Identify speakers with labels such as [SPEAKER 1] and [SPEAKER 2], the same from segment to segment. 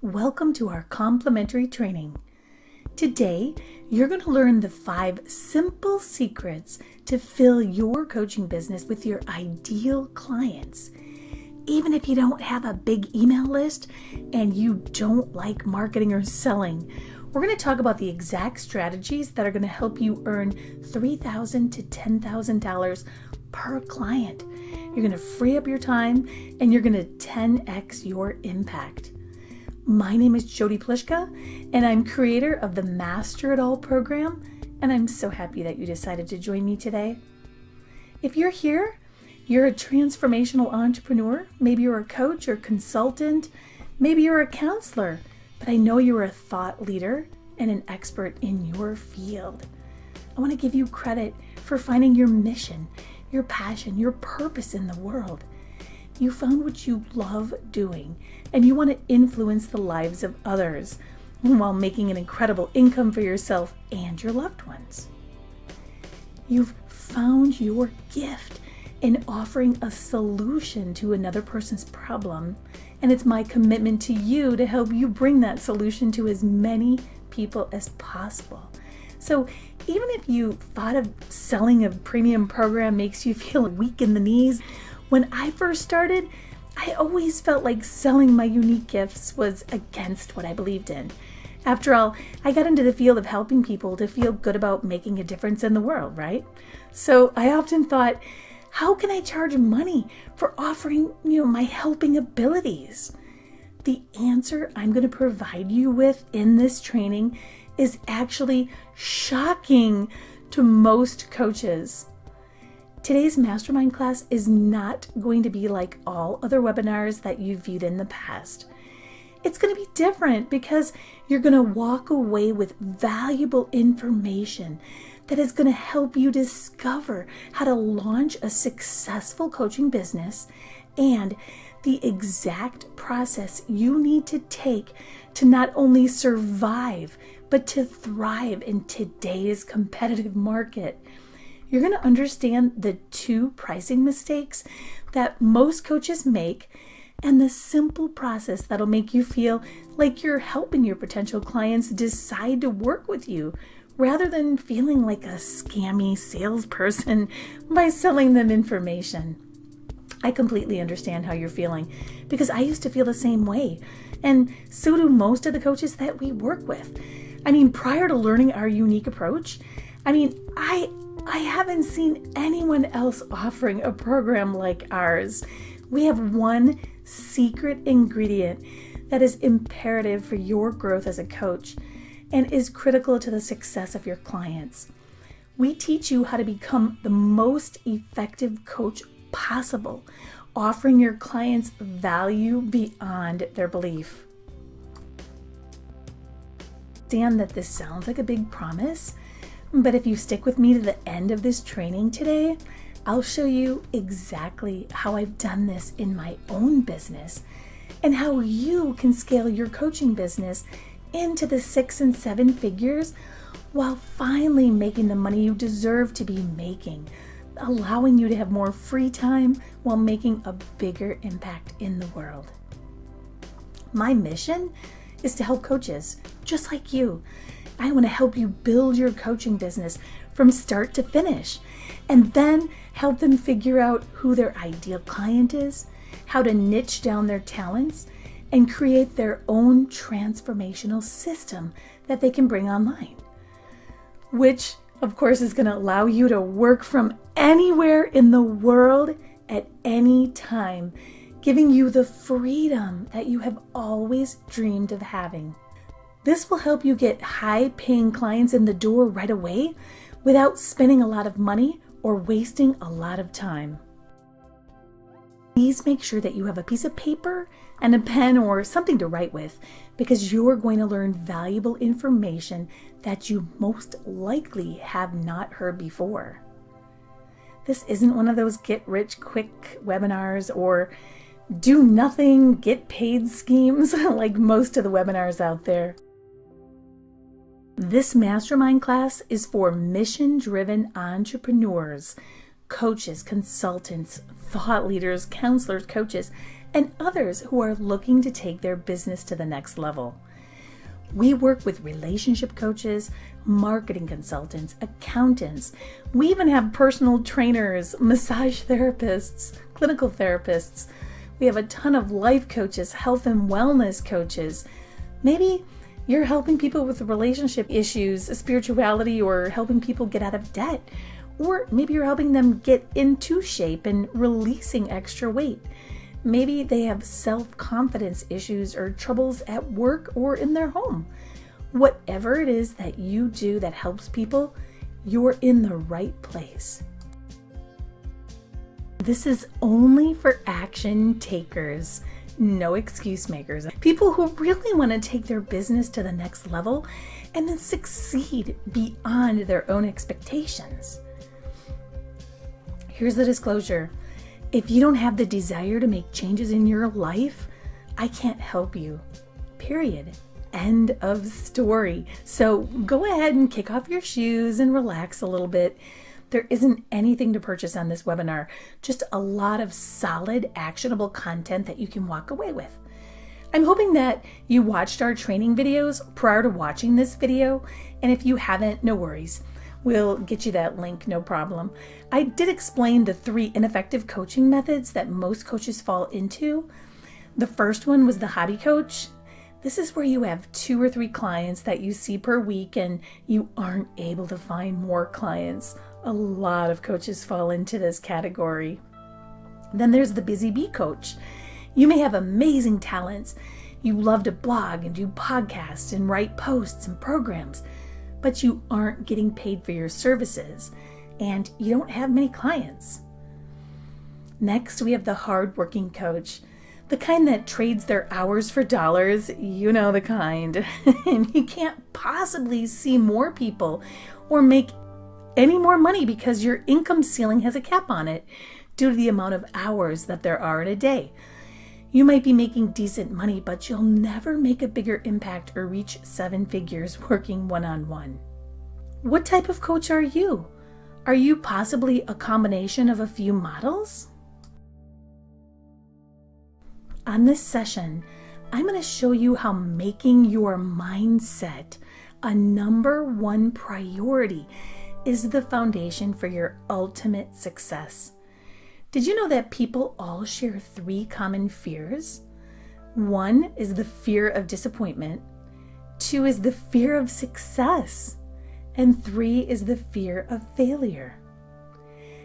[SPEAKER 1] Welcome to our complimentary training. Today, you're going to learn the 5 simple secrets to fill your coaching business with your ideal clients. Even if you don't have a big email list and you don't like marketing or selling, we're going to talk about the exact strategies that are going to help you earn $3,000 to $10,000 per client. You're going to free up your time and you're going to 10x your impact. My name is Jody Pliszka, and I'm creator of the Master It All program, and I'm so happy that you decided to join me today. If you're here, you're a transformational entrepreneur, maybe you're a coach or consultant, maybe you're a counselor, but I know you're a thought leader and an expert in your field. I want to give you credit for finding your mission, your passion, your purpose in the world. You found what you love doing, and you want to influence the lives of others while making an incredible income for yourself and your loved ones. You've found your gift in offering a solution to another person's problem, and it's my commitment to you to help you bring that solution to as many people as possible. So even if you thought of selling a premium program makes you feel weak in the knees, when I first started, I always felt like selling my unique gifts was against what I believed in. After all, I got into the field of helping people to feel good about making a difference in the world, right? So I often thought, how can I charge money for offering, my helping abilities? The answer I'm going to provide you with in this training is actually shocking to most coaches. Today's mastermind class is not going to be like all other webinars that you've viewed in the past. It's going to be different because you're going to walk away with valuable information that is going to help you discover how to launch a successful coaching business and the exact process you need to take to not only survive, but to thrive in today's competitive market. You're going to understand the 2 pricing mistakes that most coaches make and the simple process that'll make you feel like you're helping your potential clients decide to work with you rather than feeling like a scammy salesperson by selling them information. I completely understand how you're feeling because I used to feel the same way, and so do most of the coaches that we work with. Prior to learning our unique approach, I haven't seen anyone else offering a program like ours. We have one secret ingredient that is imperative for your growth as a coach and is critical to the success of your clients. We teach you how to become the most effective coach possible, offering your clients value beyond their belief. Understand that this sounds like a big promise, but if you stick with me to the end of this training today, I'll show you exactly how I've done this in my own business and how you can scale your coaching business into the 6 and 7 figures while finally making the money you deserve to be making, allowing you to have more free time while making a bigger impact in the world. My mission is to help coaches just like you. I want to help you build your coaching business from start to finish and then help them figure out who their ideal client is, how to niche down their talents, and create their own transformational system that they can bring online. Which, of course, is going to allow you to work from anywhere in the world at any time, giving you the freedom that you have always dreamed of having. This will help you get high-paying clients in the door right away without spending a lot of money or wasting a lot of time. Please make sure that you have a piece of paper and a pen or something to write with because you're going to learn valuable information that you most likely have not heard before. This isn't one of those get-rich-quick webinars or do nothing, get paid schemes like most of the webinars out there. This mastermind class is for mission-driven entrepreneurs, coaches, consultants, thought leaders, counselors, coaches, and others who are looking to take their business to the next level. We work with relationship coaches, marketing consultants, accountants. We even have personal trainers, massage therapists, clinical therapists. We have a ton of life coaches, health and wellness coaches. Maybe you're helping people with relationship issues, spirituality, or helping people get out of debt. Or maybe you're helping them get into shape and releasing extra weight. Maybe they have self-confidence issues or troubles at work or in their home. Whatever it is that you do that helps people, you're in the right place. This is only for action takers, no excuse makers. People who really want to take their business to the next level and then succeed beyond their own expectations. Here's the disclosure. If you don't have the desire to make changes in your life, I can't help you. Period. End of story. So go ahead and kick off your shoes and relax a little bit. There isn't anything to purchase on this webinar, just a lot of solid, actionable content that you can walk away with. I'm hoping that you watched our training videos prior to watching this video, and if you haven't, no worries. We'll get you that link, no problem. I did explain the 3 ineffective coaching methods that most coaches fall into. The first one was the hobby coach. This is where you have 2 or 3 clients that you see per week and you aren't able to find more clients. A lot of coaches fall into this category. Then there's the busy bee coach. You may have amazing talents. You love to blog and do podcasts and write posts and programs, but you aren't getting paid for your services and you don't have many clients. Next, we have the hardworking coach, the kind that trades their hours for dollars, you know the kind. And you can't possibly see more people or make any more money because your income ceiling has a cap on it due to the amount of hours that there are in a day. You might be making decent money, but you'll never make a bigger impact or reach 7 figures working one-on-one. What type of coach are you? Are you possibly a combination of a few models? On this session, I'm going to show you how making your mindset a number 1 priority is the foundation for your ultimate success. Did you know that people all share 3 common fears? 1 is the fear of disappointment, 2 is the fear of success, and 3 is the fear of failure.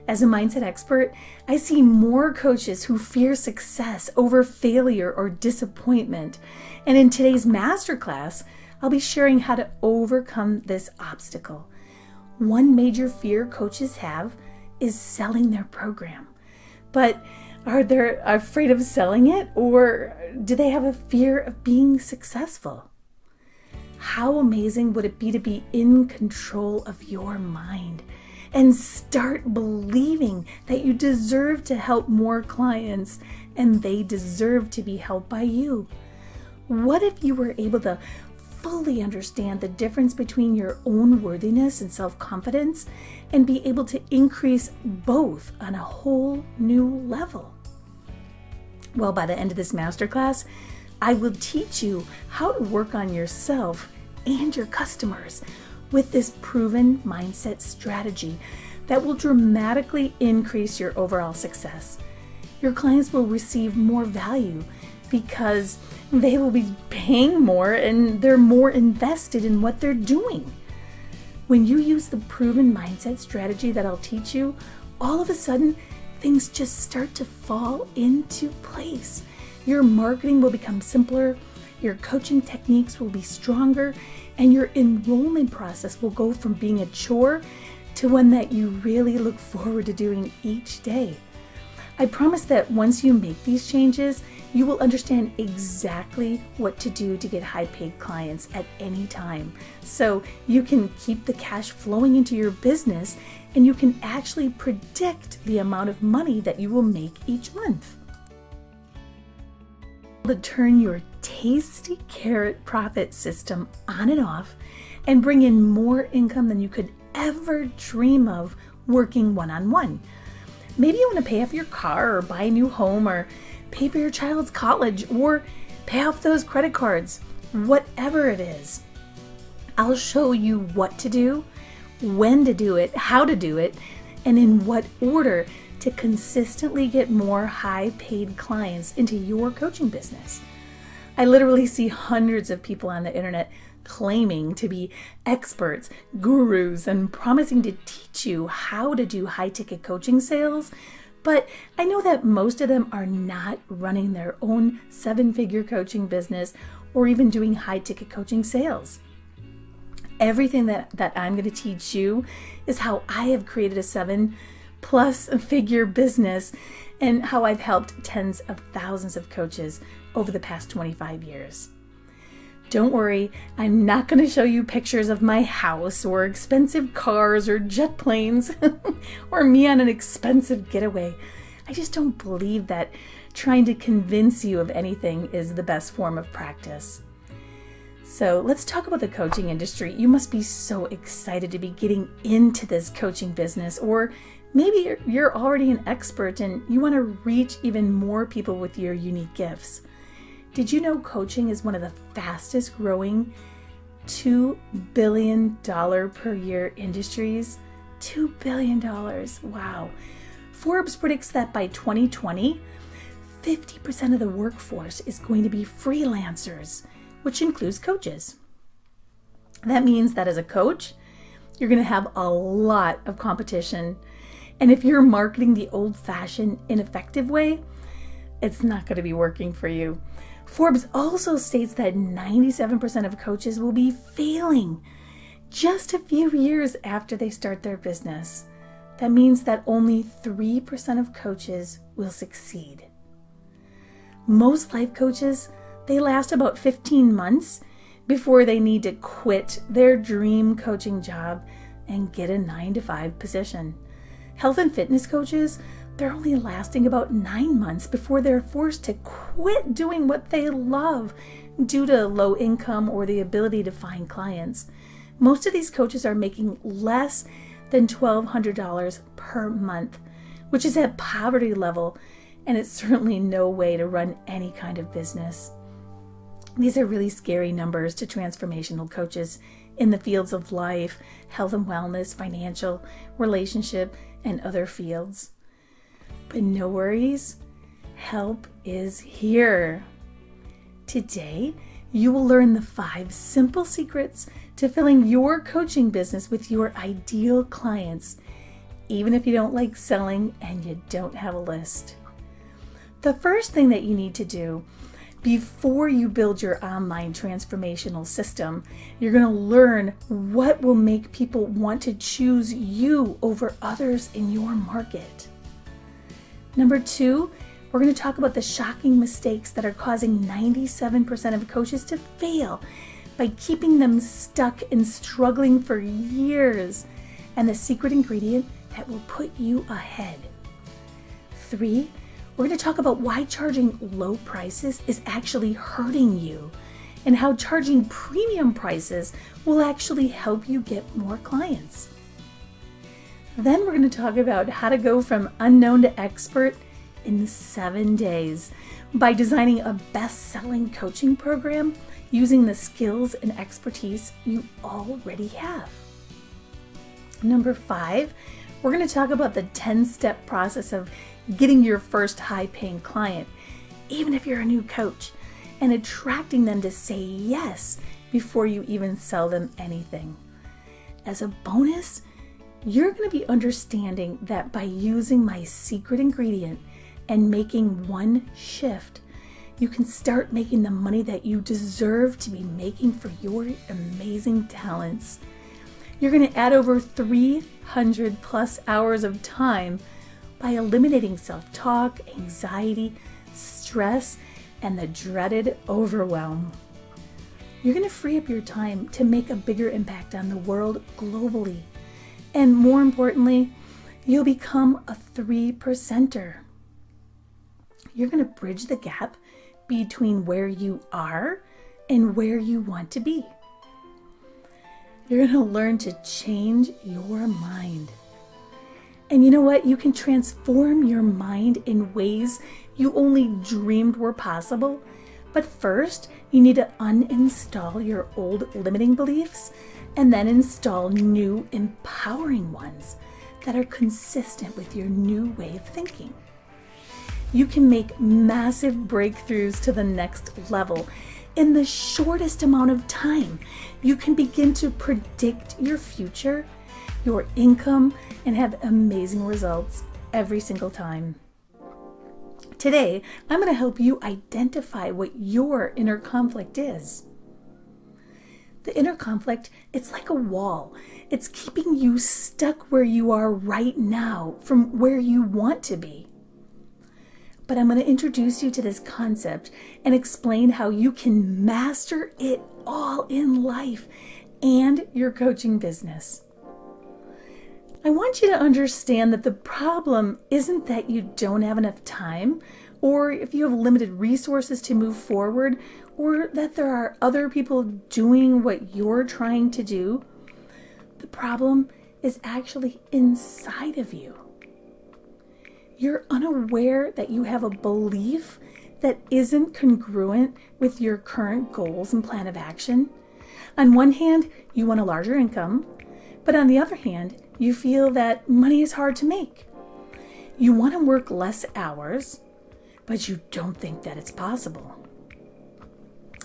[SPEAKER 1] As a mindset expert, I see more coaches who fear success over failure or disappointment. And in today's masterclass, I'll be sharing how to overcome this obstacle. One major fear coaches have is selling their program. But are they afraid of selling it, or do they have a fear of being successful? How amazing would it be to be in control of your mind and start believing that you deserve to help more clients and they deserve to be helped by you? What if you were able to fully understand the difference between your own worthiness and self-confidence and be able to increase both on a whole new level? Well, by the end of this masterclass, I will teach you how to work on yourself and your customers with this proven mindset strategy that will dramatically increase your overall success. Your clients will receive more value because they will be paying more and they're more invested in what they're doing. When you use the proven mindset strategy that I'll teach you, all of a sudden, things just start to fall into place. Your marketing will become simpler, your coaching techniques will be stronger, and your enrollment process will go from being a chore to one that you really look forward to doing each day. I promise that once you make these changes, you will understand exactly what to do to get high-paid clients at any time. So you can keep the cash flowing into your business and you can actually predict the amount of money that you will make each month. To turn your tasty carrot profit system on and off and bring in more income than you could ever dream of working one-on-one. Maybe you want to pay off your car or buy a new home or pay for your child's college or pay off those credit cards. Whatever it is, I'll show you what to do, when to do it, how to do it, and in what order to consistently get more high-paid clients into your coaching business. I literally see hundreds of people on the internet claiming to be experts, gurus, and promising to teach you how to do high-ticket coaching sales, but I know that most of them are not running their own seven-figure coaching business or even doing high-ticket coaching sales. Everything that I'm going to teach you is how I have created a 7+ figure business and how I've helped tens of thousands of coaches over the past 25 years. Don't worry, I'm not going to show you pictures of my house or expensive cars or jet planes or me on an expensive getaway. I just don't believe that trying to convince you of anything is the best form of practice. So let's talk about the coaching industry. You must be so excited to be getting into this coaching business, or maybe you're already an expert and you want to reach even more people with your unique gifts. Did you know coaching is one of the fastest growing $2 billion per year industries? $2 billion. Wow. Forbes predicts that by 2020, 50% of the workforce is going to be freelancers, which includes coaches. That means that as a coach, you're going to have a lot of competition. And if you're marketing the old-fashioned, ineffective way, it's not going to be working for you. Forbes also states that 97% of coaches will be failing just a few years after they start their business. That means that only 3% of coaches will succeed. Most life coaches, they last about 15 months before they need to quit their dream coaching job and get a 9-to-5 position. Health and fitness coaches, they're only lasting about 9 months before they're forced to quit doing what they love due to low income or the ability to find clients. Most of these coaches are making less than $1,200 per month, which is at poverty level, and it's certainly no way to run any kind of business. These are really scary numbers to transformational coaches in the fields of life, health and wellness, financial, relationship, and other fields. But no worries, help is here. Today, you will learn the 5 simple secrets to filling your coaching business with your ideal clients, even if you don't like selling and you don't have a list. The first thing that you need to do before you build your online transformational system, you're going to learn what will make people want to choose you over others in your market. Number 2, we're going to talk about the shocking mistakes that are causing 97% of coaches to fail by keeping them stuck and struggling for years, and the secret ingredient that will put you ahead. 3, we're going to talk about why charging low prices is actually hurting you and how charging premium prices will actually help you get more clients. Then we're going to talk about how to go from unknown to expert in 7 days by designing a best-selling coaching program using the skills and expertise you already have. Number 5, we're going to talk about the 10-step process of getting your first high-paying client, even if you're a new coach, and attracting them to say yes before you even sell them anything. As a bonus, you're going to be understanding that by using my secret ingredient and making one shift, you can start making the money that you deserve to be making for your amazing talents. You're going to add over 300 plus hours of time by eliminating self-talk, anxiety, stress, and the dreaded overwhelm. You're going to free up your time to make a bigger impact on the world globally. And more importantly, you'll become a 3%er. You're going to bridge the gap between where you are and where you want to be. You're going to learn to change your mind. And you know what? You can transform your mind in ways you only dreamed were possible. But first, you need to uninstall your old limiting beliefs and then install new empowering ones that are consistent with your new way of thinking. You can make massive breakthroughs to the next level in the shortest amount of time. You can begin to predict your future, your income, and have amazing results every single time. Today, I'm going to help you identify what your inner conflict is. The inner conflict, it's like a wall. It's keeping you stuck where you are right now from where you want to be. But I'm going to introduce you to this concept and explain how you can master it all in life and your coaching business. I want you to understand that the problem isn't that you don't have enough time, or if you have limited resources to move forward, or that there are other people doing what you're trying to do. The problem is actually inside of you. You're unaware that you have a belief that isn't congruent with your current goals and plan of action. On one hand, you want a larger income, but on the other hand, you feel that money is hard to make. You want to work less hours, but you don't think that it's possible.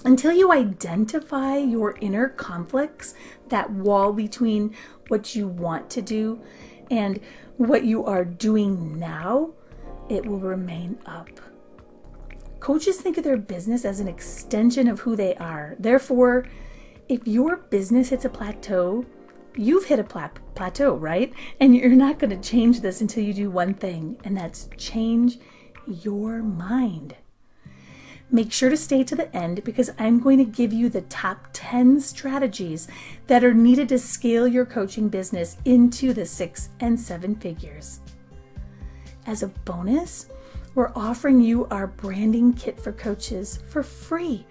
[SPEAKER 1] Until you identify your inner conflicts, that wall between what you want to do and what you are doing now, it will remain up. Coaches think of their business as an extension of who they are. Therefore, if your business hits a plateau, you've hit a plateau, right? And you're not going to change this until you do one thing, and that's change your mind. Make sure to stay to the end because I'm going to give you the top 10 strategies that are needed to scale your coaching business into the 6 and 7 figures. As a bonus, we're offering you our branding kit for coaches for free.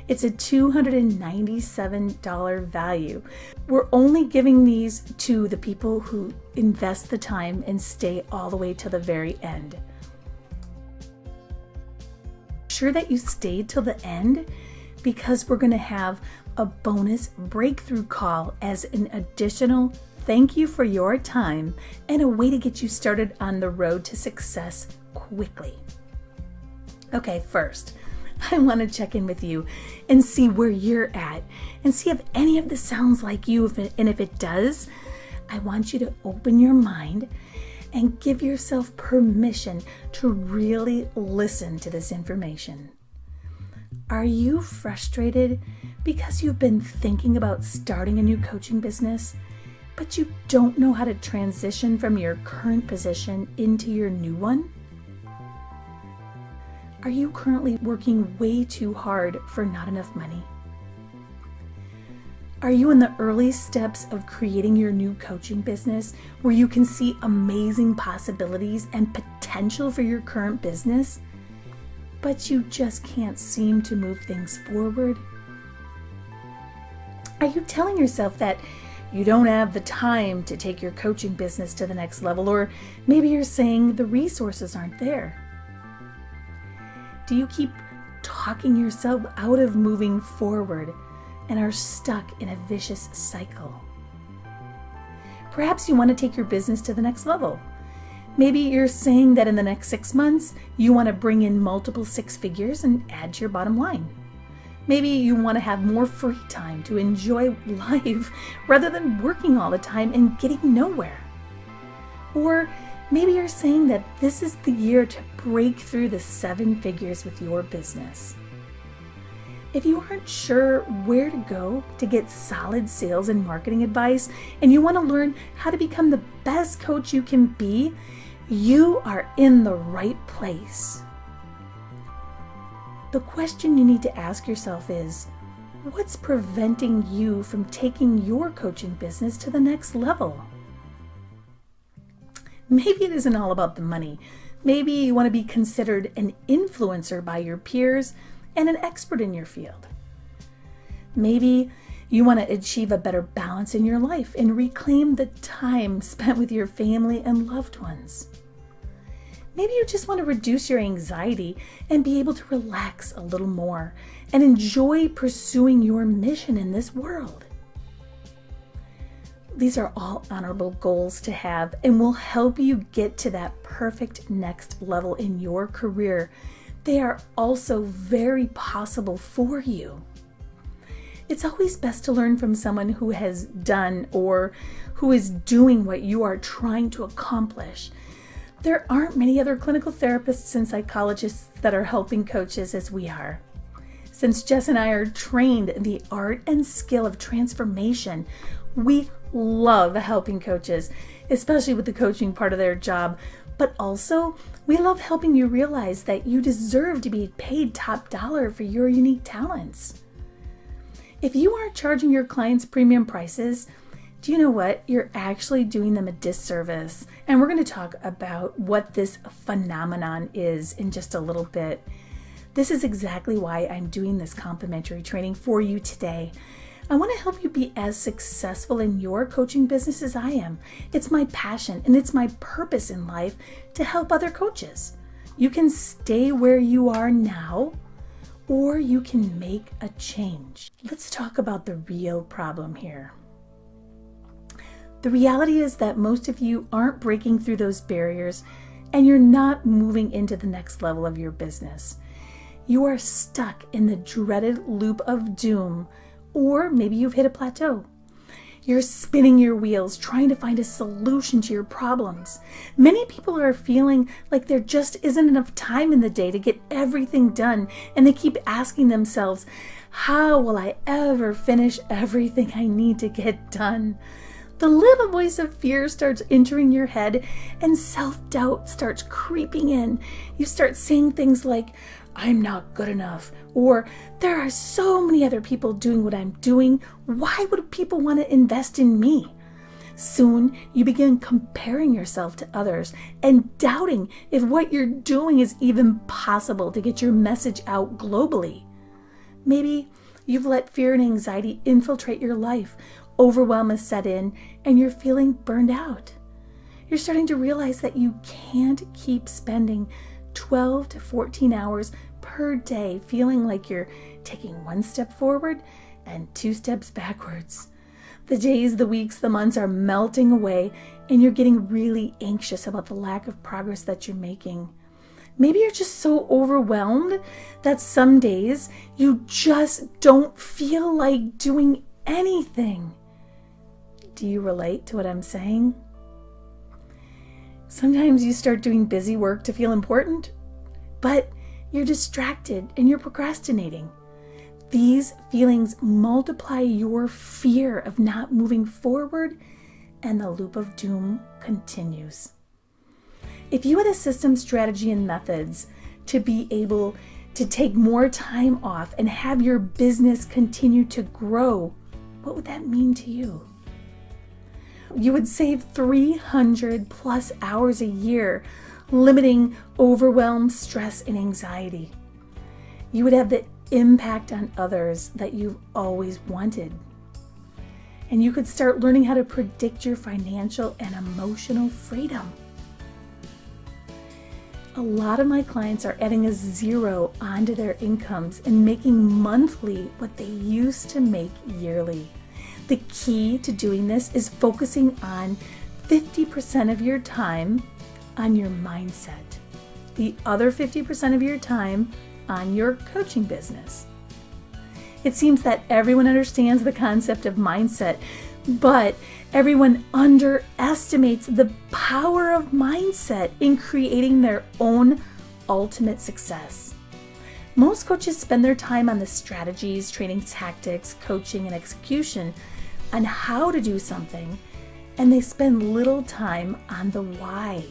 [SPEAKER 1] It's a $297 value. We're only giving these to the people who invest the time and stay all the way to the very end. Sure that you stayed till the end because we're going to have a bonus breakthrough call as an additional thank you for your time and a way to get you started on the road to success quickly. Okay, first, I want to check in with you and see where you're at and see if any of this sounds like you. And if it does, I want you to open your mind and give yourself permission to really listen to this information. Are you frustrated because you've been thinking about starting a new coaching business, but you don't know how to transition from your current position into your new one? Are you currently working way too hard for not enough money? Are you in the early steps of creating your new coaching business where you can see amazing possibilities and potential for your current business, but you just can't seem to move things forward? Are you telling yourself that you don't have the time to take your coaching business to the next level, or maybe you're saying the resources aren't there? Do you keep talking yourself out of moving forward and are stuck in a vicious cycle? Perhaps you want to take your business to the next level. Maybe you're saying that in the next 6 months, you want to bring in multiple 6 figures and add to your bottom line. Maybe you want to have more free time to enjoy life rather than working all the time and getting nowhere. Or maybe you're saying that this is the year to break through the 7 figures with your business. If you aren't sure where to go to get solid sales and marketing advice, and you want to learn how to become the best coach you can be, you are in the right place. The question you need to ask yourself is, what's preventing you from taking your coaching business to the next level? Maybe it isn't all about the money. Maybe you want to be considered an influencer by your peers and an expert in your field. Maybe You want to achieve a better balance in your life and reclaim the time spent with your family and loved ones. Maybe you just want to reduce your anxiety and be able to relax a little more and enjoy pursuing your mission in this world. These are all honorable goals to have and will help you get to that perfect next level in your career. They are also very possible for you. It's always best to learn from someone who has done or who is doing what you are trying to accomplish. There aren't many other clinical therapists and psychologists that are helping coaches as we are. Since Jess and I are trained in the art and skill of transformation, we love helping coaches, especially with the coaching part of their job, but also we love helping you realize that you deserve to be paid top dollar for your unique talents. If you aren't charging your clients premium prices, do you know what? You're actually doing them a disservice. And we're going to talk about what this phenomenon is in just a little bit. This is exactly why I'm doing this complimentary training for you today. I want to help you be as successful in your coaching business as I am. It's my passion and it's my purpose in life to help other coaches. You can stay where you are now, or you can make a change. Let's talk about the real problem here. The reality is that most of you aren't breaking through those barriers and you're not moving into the next level of your business. You are stuck in the dreaded loop of doom, or maybe you've hit a plateau. You're spinning your wheels trying to find a solution to your problems. Many people are feeling like there just isn't enough time in the day to get everything done, and they keep asking themselves, how will I ever finish everything I need to get done? The little voice of fear starts entering your head and self-doubt starts creeping in. You start saying things like, I'm not good enough, or there are so many other people doing what I'm doing. Why would people want to invest in me? Soon you begin comparing yourself to others and doubting if what you're doing is even possible to get your message out globally. Maybe you've let fear and anxiety infiltrate your life. Overwhelm has set in and you're feeling burned out. You're starting to realize that you can't keep spending 12 to 14 hours per day feeling like you're taking one step forward and 2 steps backwards. The days, the weeks, the months are melting away and you're getting really anxious about the lack of progress that you're making. Maybe you're just so overwhelmed that some days you just don't feel like doing anything. Do you relate to what I'm saying? Sometimes you start doing busy work to feel important, but you're distracted and you're procrastinating. These feelings multiply your fear of not moving forward, and the loop of doom continues. If you had a system, strategy, and methods to be able to take more time off and have your business continue to grow, what would that mean to you? You would save 300 plus hours a year, limiting overwhelm, stress, and anxiety. You would have the impact on others that you've always wanted. And you could start learning how to predict your financial and emotional freedom. A lot of my clients are adding a zero onto their incomes and making monthly what they used to make yearly. The key to doing this is focusing on 50% of your time on your mindset, the other 50% of your time on your coaching business. It seems that everyone understands the concept of mindset, but everyone underestimates the power of mindset in creating their own ultimate success. Most coaches spend their time on the strategies, training tactics, coaching, and execution on how to do something, and they spend little time on the why.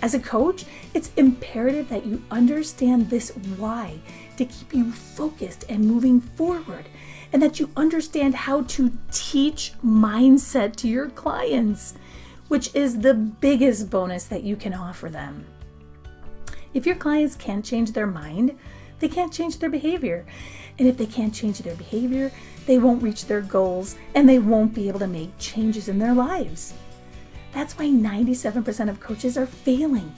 [SPEAKER 1] As a coach, it's imperative that you understand this why to keep you focused and moving forward, and that you understand how to teach mindset to your clients, which is the biggest bonus that you can offer them. If your clients can't change their mind, they can't change their behavior. And if they can't change their behavior, they won't reach their goals and they won't be able to make changes in their lives. That's why 97% of coaches are failing.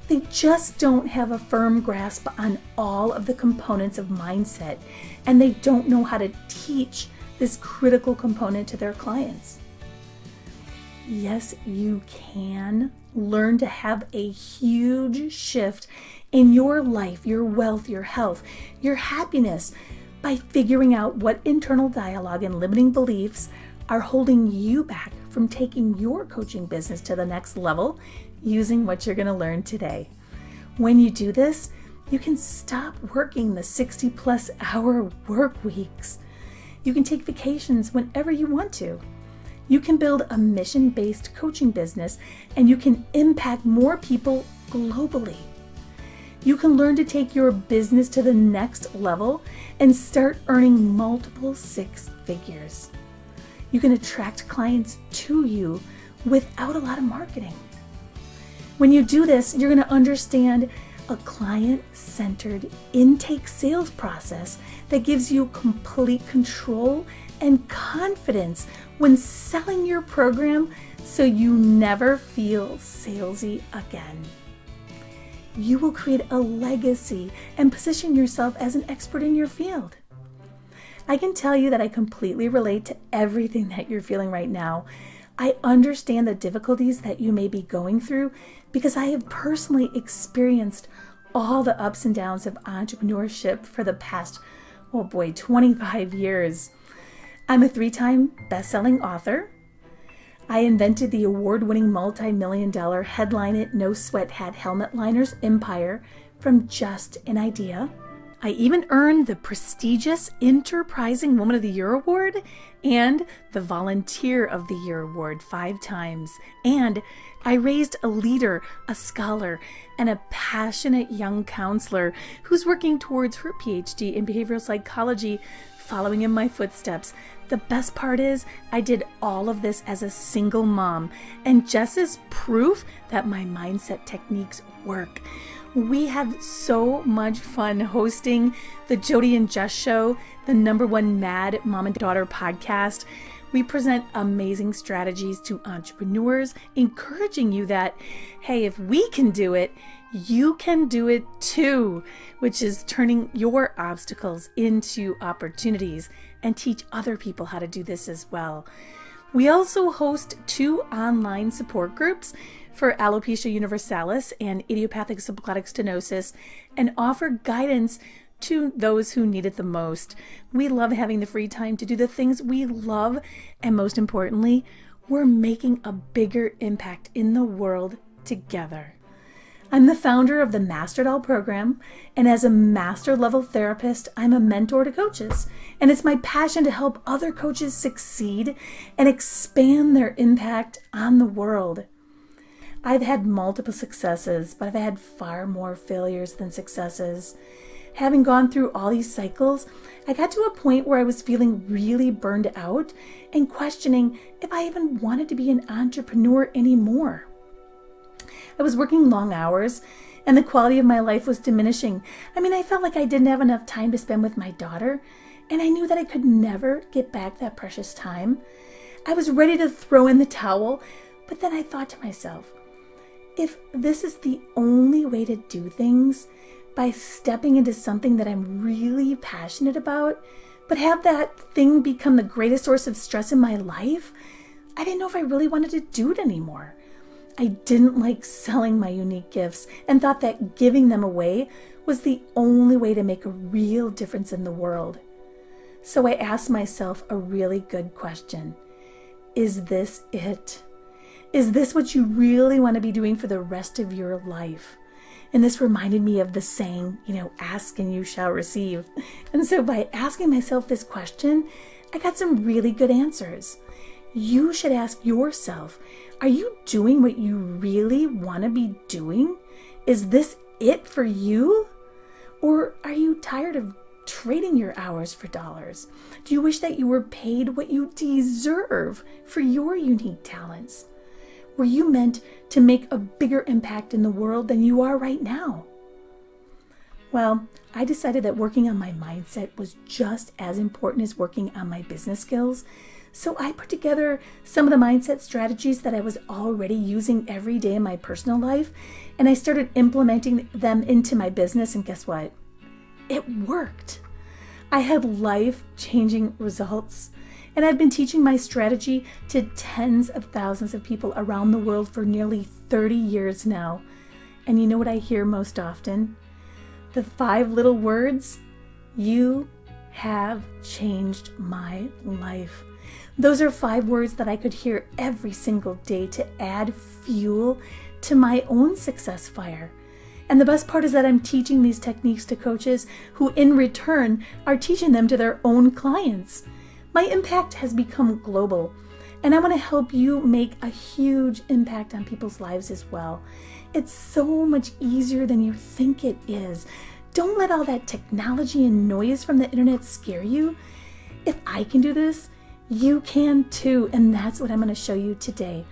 [SPEAKER 1] They just don't have a firm grasp on all of the components of mindset, and they don't know how to teach this critical component to their clients. Yes, you can learn to have a huge shift in your life, your wealth, your health, your happiness by figuring out what internal dialogue and limiting beliefs are holding you back from taking your coaching business to the next level using what you're going to learn today. When you do this, you can stop working the 60+ hour work weeks. You can take vacations whenever you want to. You can build a mission-based coaching business and you can impact more people globally. You can learn to take your business to the next level and start earning multiple six figures. You can attract clients to you without a lot of marketing. When you do this, you're going to understand a client-centered intake sales process that gives you complete control and confidence when selling your program so you never feel salesy again. You will create a legacy and position yourself as an expert in your field. I can tell you that I completely relate to everything that you're feeling right now. I understand the difficulties that you may be going through because I have personally experienced all the ups and downs of entrepreneurship for the past, 25 years. I'm a 3-time best-selling author. I invented the award-winning multi-million-dollar Headline It No Sweat Hat Helmet Liners empire from just an idea. I even earned the prestigious Enterprising Woman of the Year award and the Volunteer of the Year award 5 times. And I raised a leader, a scholar, and a passionate young counselor who's working towards her PhD in behavioral psychology, following in my footsteps. The best part is I did all of this as a single mom, and just as proof that my mindset techniques work. We have so much fun hosting the Jody and Jess Show, the #1 Mad Mom and Daughter podcast. We present amazing strategies to entrepreneurs, encouraging you that, hey, if we can do it, you can do it too, which is turning your obstacles into opportunities and teach other people how to do this as well. We also host 2 online support groups for alopecia universalis and idiopathic subclonic stenosis and offer guidance to those who need it the most. We love having the free time to do the things we love, and most importantly, we're making a bigger impact in the world together. I'm the founder of the Master It All program, and as a master level therapist, I'm a mentor to coaches, and it's my passion to help other coaches succeed and expand their impact on the world. I've had multiple successes, but I've had far more failures than successes. Having gone through all these cycles, I got to a point where I was feeling really burned out and questioning if I even wanted to be an entrepreneur anymore. I was working long hours and the quality of my life was diminishing. I felt like I didn't have enough time to spend with my daughter, and I knew that I could never get back that precious time. I was ready to throw in the towel, but then I thought to myself, if this is the only way to do things, by stepping into something that I'm really passionate about, but have that thing become the greatest source of stress in my life, I didn't know if I really wanted to do it anymore. I didn't like selling my unique gifts and thought that giving them away was the only way to make a real difference in the world. So I asked myself a really good question. Is this it? Is this what you really want to be doing for the rest of your life? And this reminded me of the saying, ask and you shall receive. And so by asking myself this question, I got some really good answers. You should ask yourself, are you doing what you really want to be doing? Is this it for you? Or are you tired of trading your hours for dollars? Do you wish that you were paid what you deserve for your unique talents? Were you meant to make a bigger impact in the world than you are right now? Well, I decided that working on my mindset was just as important as working on my business skills. So I put together some of the mindset strategies that I was already using every day in my personal life, and I started implementing them into my business, and guess what? It worked. I had life-changing results, and I've been teaching my strategy to tens of thousands of people around the world for nearly 30 years now. And you know what I hear most often? The 5 little words, you have changed my life. Those are 5 words that I could hear every single day to add fuel to my own success fire. And the best part is that I'm teaching these techniques to coaches who in return are teaching them to their own clients. My impact has become global, and I want to help you make a huge impact on people's lives as well. It's so much easier than you think it is. Don't let all that technology and noise from the internet scare you. If I can do this, you can too, and that's what I'm going to show you today.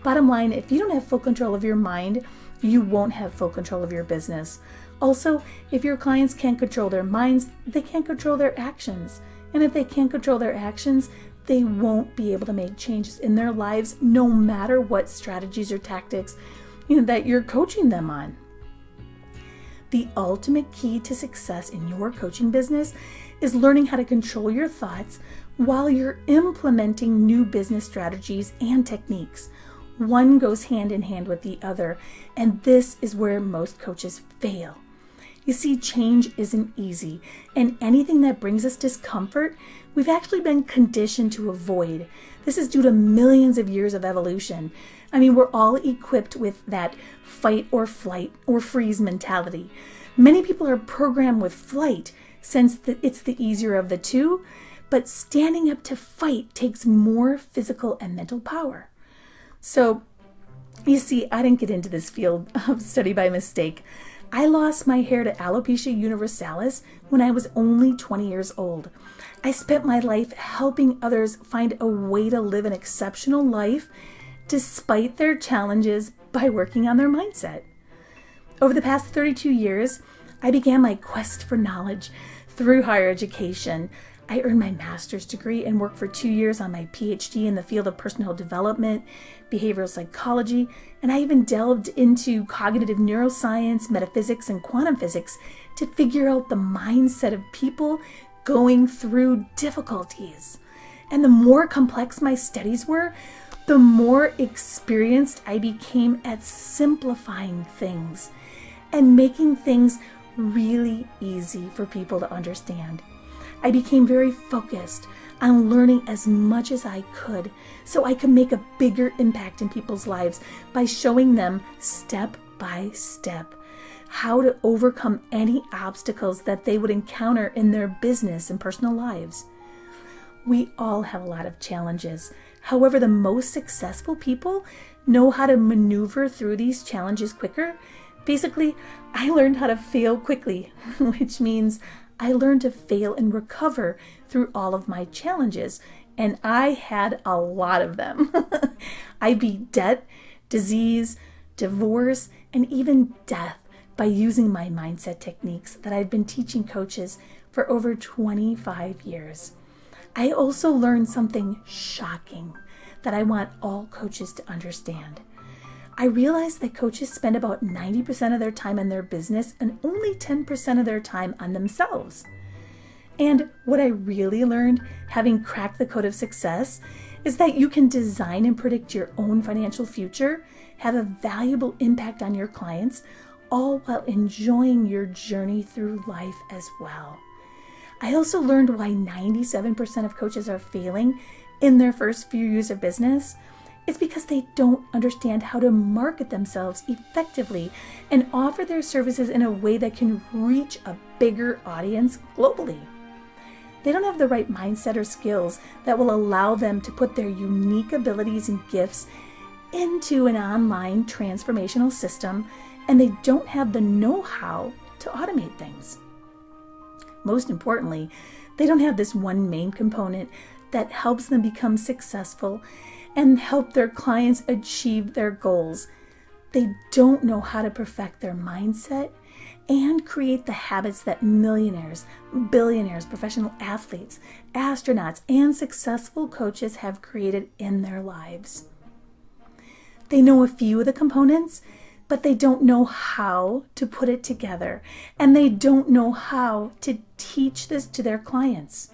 [SPEAKER 1] Bottom line, if you don't have full control of your mind, you won't have full control of your business. Also, if your clients can't control their minds, they can't control their actions. And if they can't control their actions, they won't be able to make changes in their lives, no matter what strategies or tactics that you're coaching them on. The ultimate key to success in your coaching business is learning how to control your thoughts while you're implementing new business strategies and techniques. One goes hand in hand with the other, and this is where most coaches fail. You see, change isn't easy, and anything that brings us discomfort, we've actually been conditioned to avoid. This is due to millions of years of evolution. I mean, we're all equipped with that fight or flight or freeze mentality. Many people are programmed with flight since it's the easier of the two, but standing up to fight takes more physical and mental power. So, you see, I didn't get into this field of study by mistake. I lost my hair to alopecia universalis when I was only 20 years old. I spent my life helping others find a way to live an exceptional life despite their challenges by working on their mindset. Over the past 32 years, I began my quest for knowledge through higher education. I earned my master's degree and worked for 2 years on my PhD in the field of personal development, behavioral psychology, and I even delved into cognitive neuroscience, metaphysics, and quantum physics to figure out the mindset of people going through difficulties. And the more complex my studies were, the more experienced I became at simplifying things and making things really easy for people to understand. I became very focused on learning as much as I could so I could make a bigger impact in people's lives by showing them step by step how to overcome any obstacles that they would encounter in their business and personal lives. We all have a lot of challenges. However, the most successful people know how to maneuver through these challenges quicker. Basically, I learned how to fail quickly, which means I learned to fail and recover through all of my challenges, and I had a lot of them. I beat debt, disease, divorce, and even death by using my mindset techniques that I've been teaching coaches for over 25 years. I also learned something shocking that I want all coaches to understand. I realized that coaches spend about 90% of their time on their business and only 10% of their time on themselves. And what I really learned, having cracked the code of success, is that you can design and predict your own financial future, have a valuable impact on your clients, all while enjoying your journey through life as well. I also learned why 97% of coaches are failing in their first few years of business. It's because they don't understand how to market themselves effectively and offer their services in a way that can reach a bigger audience globally. They don't have the right mindset or skills that will allow them to put their unique abilities and gifts into an online transformational system, and they don't have the know-how to automate things. Most importantly, they don't have this one main component that helps them become successful and help their clients achieve their goals. They don't know how to perfect their mindset and create the habits that millionaires, billionaires, professional athletes, astronauts, and successful coaches have created in their lives. They know a few of the components, but they don't know how to put it together, and they don't know how to teach this to their clients.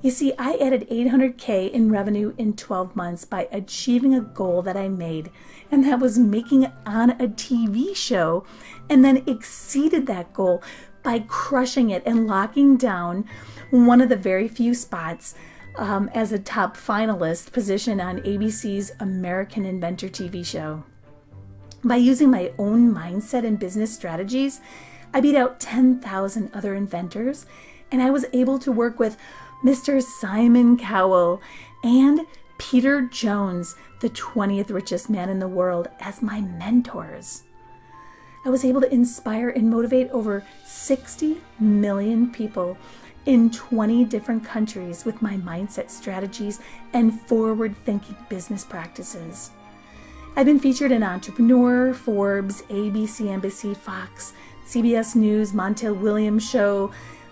[SPEAKER 1] You see, I added $800K in revenue in 12 months by achieving a goal that I made, and that was making it on a TV show, and then exceeded that goal by crushing it and locking down one of the very few spots as a top finalist position on ABC's American Inventor TV show. By using my own mindset and business strategies, I beat out 10,000 other inventors, and I was able to work with Mr. Simon Cowell and Peter Jones, the 20th richest man in the world, as my mentors. I was able to inspire and motivate over 60 million people in 20 different countries with my mindset strategies and forward-thinking business practices. I've been featured in Entrepreneur, Forbes, ABC, NBC, Fox, CBS News, Montel Williams Show,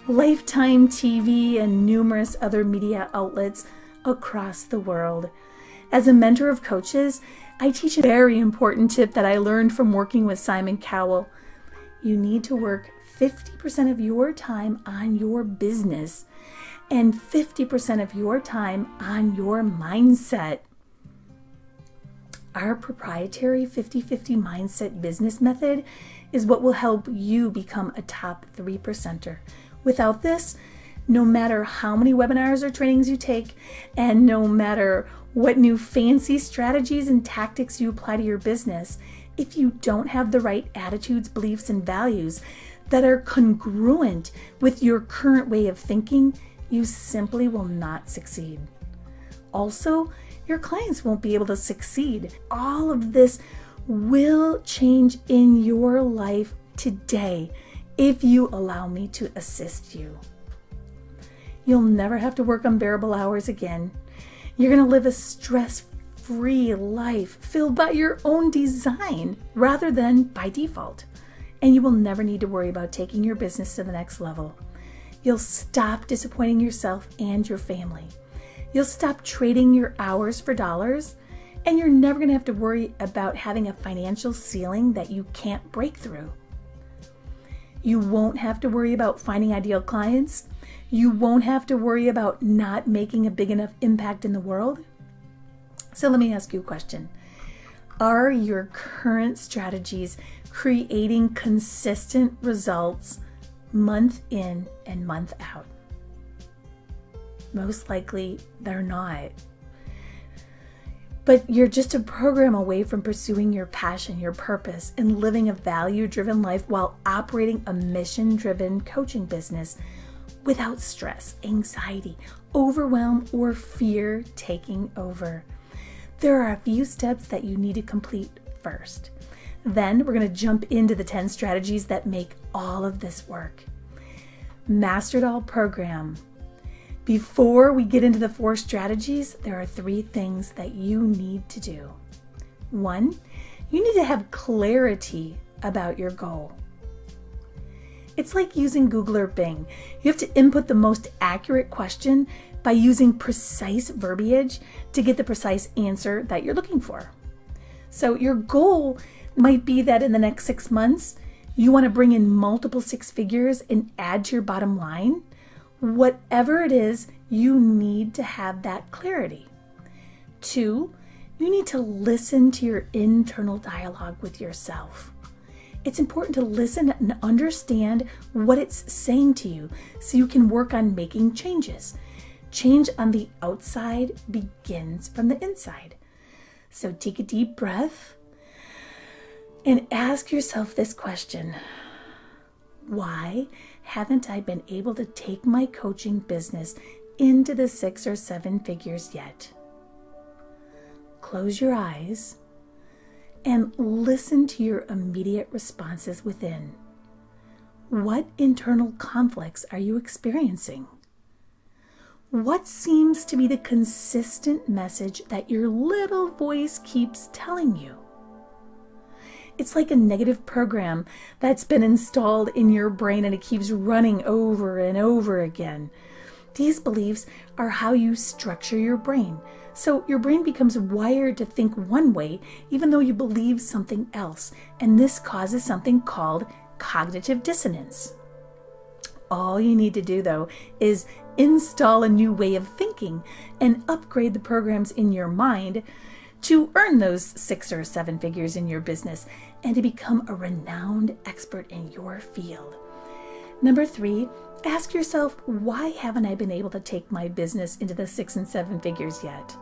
[SPEAKER 1] Lifetime TV, and numerous other media outlets across the world. As a mentor of coaches, I teach a very important tip that I learned from working with Simon Cowell. You need to work 50% of your time on your business and 50% of your time on your mindset. Our proprietary 50-50 mindset business method is what will help you become a top 3%er. Without this, no matter how many webinars or trainings you take, and no matter what new fancy strategies and tactics you apply to your business, if you don't have the right attitudes, beliefs, and values that are congruent with your current way of thinking, you simply will not succeed. Also, your clients won't be able to succeed. All of this will change in your life today if you allow me to assist you. You'll never have to work unbearable hours again. You're going to live a stress-free life filled by your own design rather than by default. And you will never need to worry about taking your business to the next level. You'll stop disappointing yourself and your family. You'll stop trading your hours for dollars, and you're never going to have to worry about having a financial ceiling that you can't break through. You won't have to worry about finding ideal clients. You won't have to worry about not making a big enough impact in the world. So let me ask you a question. Are your current strategies creating consistent results month in and month out? Most likely they're not. But you're just a program away from pursuing your passion, your purpose, and living a value-driven life while operating a mission-driven coaching business without stress, anxiety, overwhelm, or fear taking over. There are a few steps that you need to complete first. Then we're going to jump into the 10 strategies that make all of this work. Master It All program. Before we get into the 4 strategies, there are 3 things that you need to do. 1, you need to have clarity about your goal. It's like using Google or Bing. You have to input the most accurate question by using precise verbiage to get the precise answer that you're looking for. So your goal might be that in the next 6 months, you want to bring in multiple 6 figures and add to your bottom line. Whatever it is, you need to have that clarity. 2, you need to listen to your internal dialogue with yourself. It's important to listen and understand what it's saying to you so you can work on making changes. Change on the outside begins from the inside. So take a deep breath and ask yourself this question. Why haven't I been able to take my coaching business into the 6 or 7 figures yet? Close your eyes and listen to your immediate responses within. What internal conflicts are you experiencing? What seems to be the consistent message that your little voice keeps telling you? It's like a negative program that's been installed in your brain and it keeps running over and over again. These beliefs are how you structure your brain. So your brain becomes wired to think one way even though you believe something else. And this causes something called cognitive dissonance. All you need to do, though, is install a new way of thinking and upgrade the programs in your mind to earn those 6 or 7 figures in your business and to become a renowned expert in your field. Number 3, ask yourself, why haven't I been able to take my business into the 6 and 7 figures yet?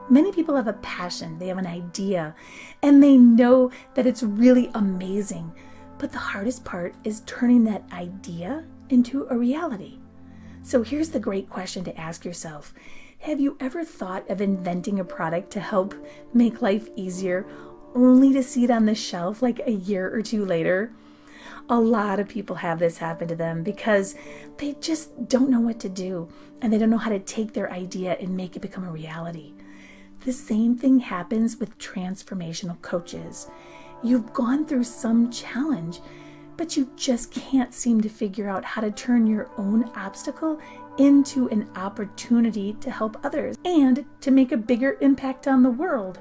[SPEAKER 1] Many people have a passion, they have an idea, and they know that it's really amazing. But the hardest part is turning that idea into a reality. So here's the great question to ask yourself. Have you ever thought of inventing a product to help make life easier, only to see it on the shelf like a year or 2 later? A lot of people have this happen to them because they just don't know what to do and they don't know how to take their idea and make it become a reality. The same thing happens with transformational coaches. You've gone through some challenge, but you just can't seem to figure out how to turn your own obstacle into an opportunity to help others and to make a bigger impact on the world.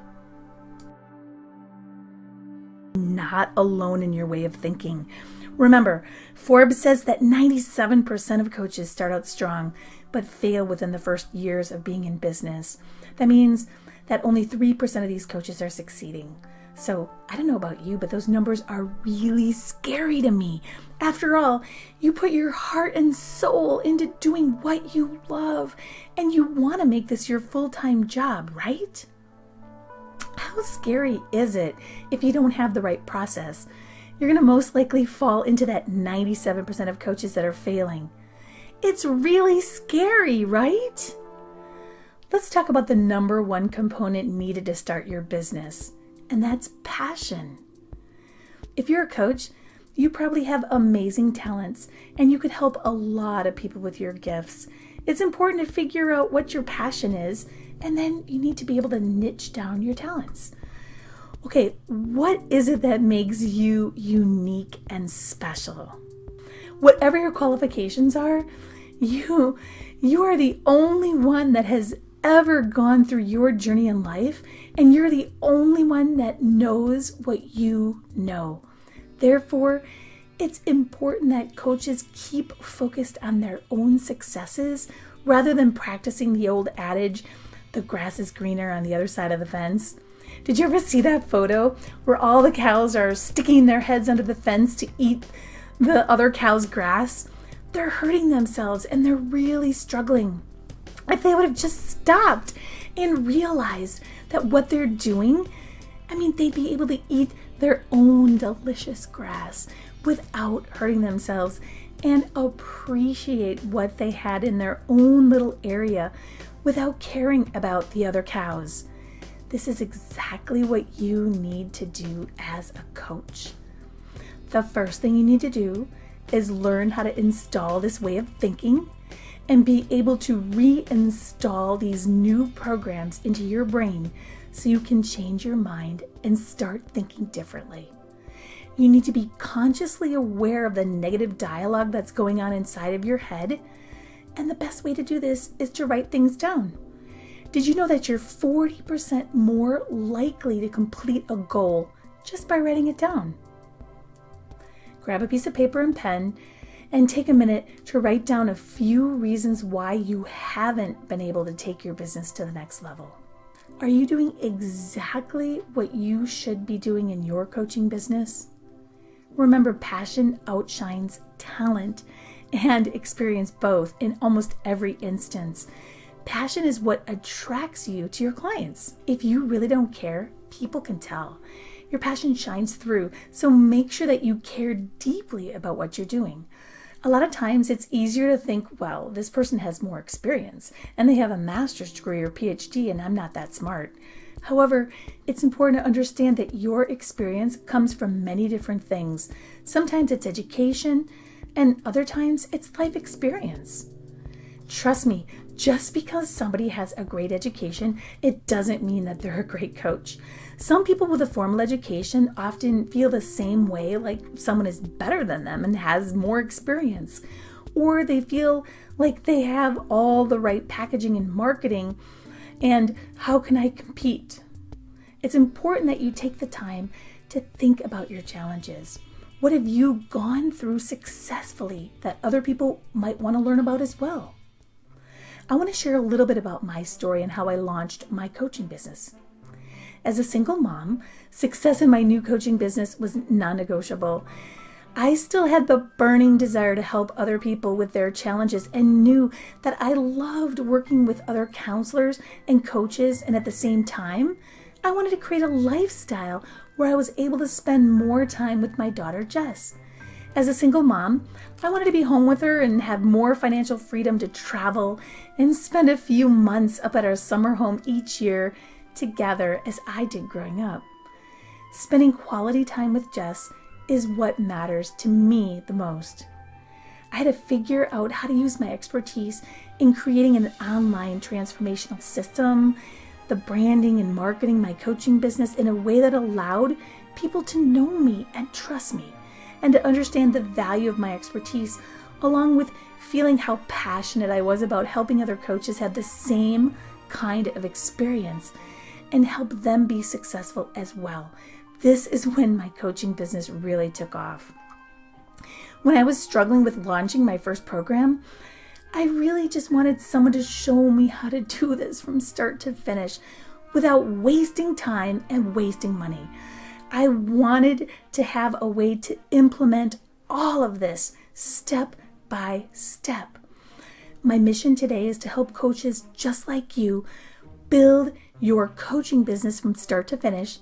[SPEAKER 1] Not alone in your way of thinking. Remember, Forbes says that 97% of coaches start out strong, but fail within the first years of being in business. That means that only 3% of these coaches are succeeding. So I don't know about you, but those numbers are really scary to me. After all, you put your heart and soul into doing what you love, and you want to make this your full-time job, right? How scary is it if you don't have the right process? You're going to most likely fall into that 97% of coaches that are failing. It's really scary, right? Let's talk about the number 1 component needed to start your business. And that's passion. If you're a coach, you probably have amazing talents and you could help a lot of people with your gifts. It's important to figure out what your passion is, and then you need to be able to niche down your talents. Okay, what is it that makes you unique and special? Whatever your qualifications are, you are the only one that has ever gone through your journey in life, and you're the only one that knows what you know. Therefore, it's important that coaches keep focused on their own successes rather than practicing the old adage, the grass is greener on the other side of the fence. Did you ever see that photo where all the cows are sticking their heads under the fence to eat the other cow's grass? They're hurting themselves and they're really struggling. If they would have just stopped and realized that what they're doing, they'd be able to eat their own delicious grass without hurting themselves and appreciate what they had in their own little area without caring about the other cows. This is exactly what you need to do as a coach. The first thing you need to do is learn how to install this way of thinking and be able to reinstall these new programs into your brain so you can change your mind and start thinking differently. You need to be consciously aware of the negative dialogue that's going on inside of your head, and the best way to do this is to write things down. Did you know that you're 40% more likely to complete a goal just by writing it down? Grab a piece of paper and pen and take a minute to write down a few reasons why you haven't been able to take your business to the next level. Are you doing exactly what you should be doing in your coaching business? Remember, passion outshines talent and experience both in almost every instance. Passion is what attracts you to your clients. If you really don't care, people can tell. Your passion shines through, so make sure that you care deeply about what you're doing. A lot of times it's easier to think, well, this person has more experience and they have a master's degree or PhD and I'm not that smart. However, it's important to understand that your experience comes from many different things. Sometimes it's education and other times it's life experience. Trust me, just because somebody has a great education, it doesn't mean that they're a great coach. Some people with a formal education often feel the same way, like someone is better than them and has more experience, or they feel like they have all the right packaging and marketing, and how can I compete? It's important that you take the time to think about your challenges. What have you gone through successfully that other people might want to learn about as well? I want to share a little bit about my story and how I launched my coaching business. As a single mom, success in my new coaching business was non-negotiable. I still had the burning desire to help other people with their challenges and knew that I loved working with other counselors and coaches, and at the same time, I wanted to create a lifestyle where I was able to spend more time with my daughter, Jess. As a single mom, I wanted to be home with her and have more financial freedom to travel and spend a few months up at our summer home each year together as I did growing up. Spending quality time with Jess is what matters to me the most. I had to figure out how to use my expertise in creating an online transformational system, the branding and marketing my coaching business in a way that allowed people to know me and trust me, and to understand the value of my expertise, along with feeling how passionate I was about helping other coaches have the same kind of experience and help them be successful as well. This is when my coaching business really took off. When I was struggling with launching my first program, I really just wanted someone to show me how to do this from start to finish without wasting time and wasting money. I wanted to have a way to implement all of this step by step. My mission today is to help coaches just like you build your coaching business from start to finish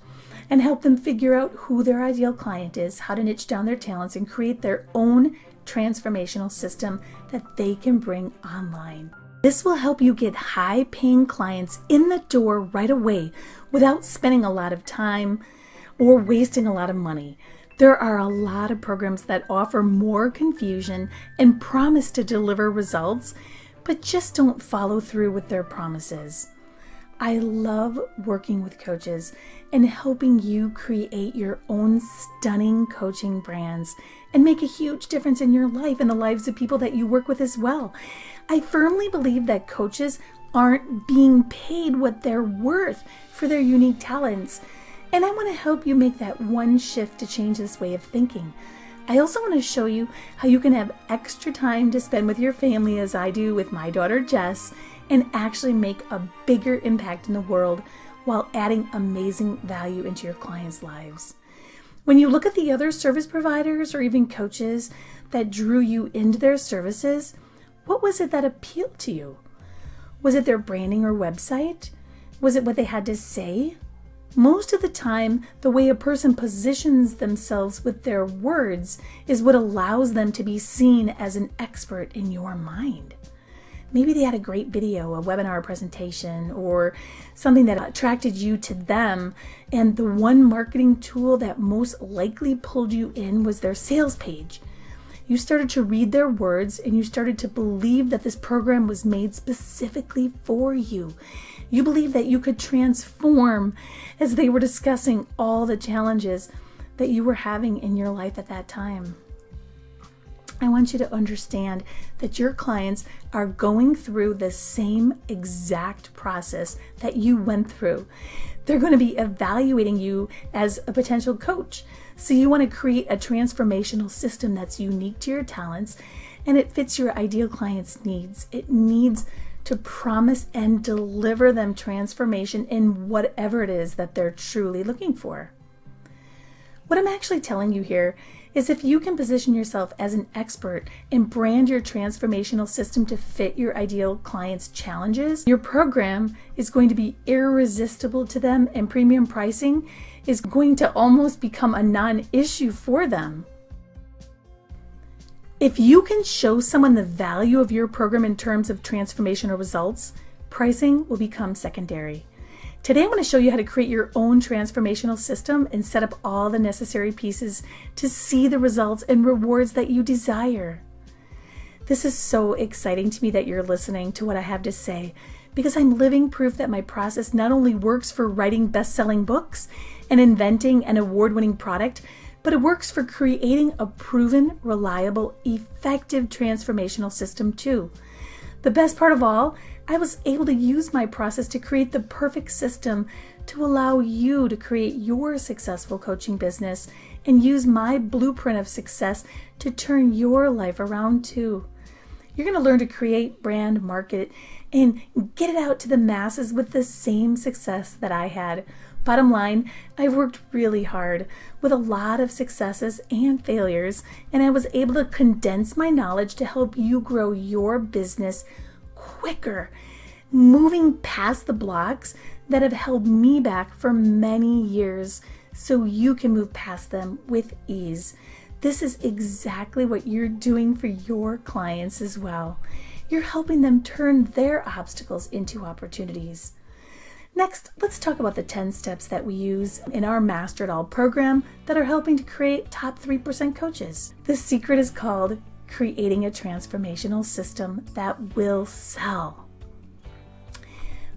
[SPEAKER 1] and help them figure out who their ideal client is, how to niche down their talents, and create their own transformational system that they can bring online. This will help you get high-paying clients in the door right away without spending a lot of time or wasting a lot of money. There are a lot of programs that offer more confusion and promise to deliver results, but just don't follow through with their promises. I love working with coaches and helping you create your own stunning coaching brands and make a huge difference in your life and the lives of people that you work with as well. I firmly believe that coaches aren't being paid what they're worth for their unique talents. And I want to help you make that one shift to change this way of thinking. I also want to show you how you can have extra time to spend with your family, as I do with my daughter Jess, and actually make a bigger impact in the world while adding amazing value into your clients' lives. When you look at the other service providers or even coaches that drew you into their services, what was it that appealed to you? Was it their branding or website? Was it what they had to say? Most of the time, the way a person positions themselves with their words is what allows them to be seen as an expert in your mind. Maybe they had a great video, a webinar presentation, or something that attracted you to them, and the one marketing tool that most likely pulled you in was their sales page. You started to read their words and you started to believe that this program was made specifically for you. You believed that you could transform as they were discussing all the challenges that you were having in your life at that time. I want you to understand that your clients are going through the same exact process that you went through. They're going to be evaluating you as a potential coach. So you want to create a transformational system that's unique to your talents and it fits your ideal client's needs. It needs to promise and deliver them transformation in whatever it is that they're truly looking for. What I'm actually telling you here is if you can position yourself as an expert and brand your transformational system to fit your ideal client's challenges, your program is going to be irresistible to them and premium pricing is going to almost become a non-issue for them. If you can show someone the value of your program in terms of transformational results, pricing will become secondary. Today, I'm going to show you how to create your own transformational system and set up all the necessary pieces to see the results and rewards that you desire. This is so exciting to me that you're listening to what I have to say, because I'm living proof that my process not only works for writing best-selling books and inventing an award-winning product, but it works for creating a proven, reliable, effective transformational system too. The best part of all, I was able to use my process to create the perfect system to allow you to create your successful coaching business and use my blueprint of success to turn your life around too. You're going to learn to create, brand, market, and get it out to the masses with the same success that I had. Bottom line, I worked really hard with a lot of successes and failures, and I was able to condense my knowledge to help you grow your business quicker, moving past the blocks that have held me back for many years so you can move past them with ease. This is exactly what you're doing for your clients as well. You're helping them turn their obstacles into opportunities. Next, let's talk about the 10 steps that we use in our Master It All program that are helping to create top 3% coaches. The secret is called creating a transformational system that will sell.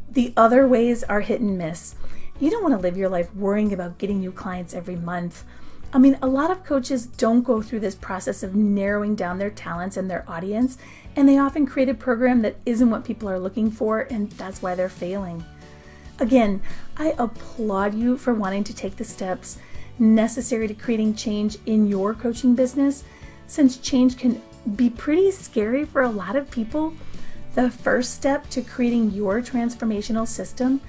[SPEAKER 1] The other ways are hit and miss. You don't want to live your life worrying about getting new clients every month. I mean, a lot of coaches don't go through this process of narrowing down their talents and their audience, and they often create a program that isn't what people are looking for, and that's why they're failing. Again, I applaud you for wanting to take the steps necessary to creating change in your coaching business. Since change can be pretty scary for a lot of people, the first step to creating your transformational system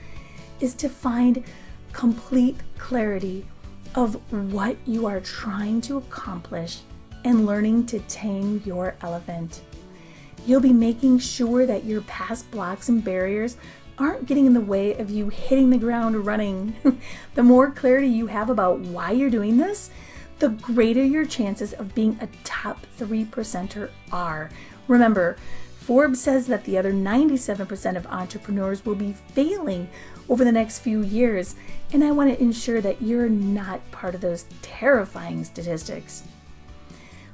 [SPEAKER 1] is to find complete clarity of what you are trying to accomplish and learning to tame your elephant. You'll be making sure that your past blocks and barriers aren't getting in the way of you hitting the ground running. The more clarity you have about why you're doing this, the greater your chances of being a top 3%er are. Remember, Forbes says that the other 97% of entrepreneurs will be failing over the next few years, and I want to ensure that you're not part of those terrifying statistics.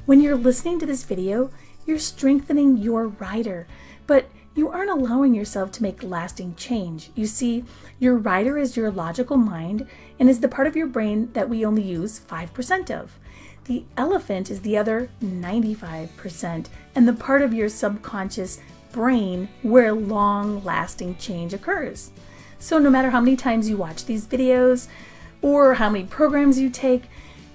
[SPEAKER 1] When you're listening to this video, you're strengthening your rider, but you aren't allowing yourself to make lasting change. You see, your rider is your logical mind and is the part of your brain that we only use 5% of. The elephant is the other 95% and the part of your subconscious brain where long-lasting change occurs. So no matter how many times you watch these videos or how many programs you take,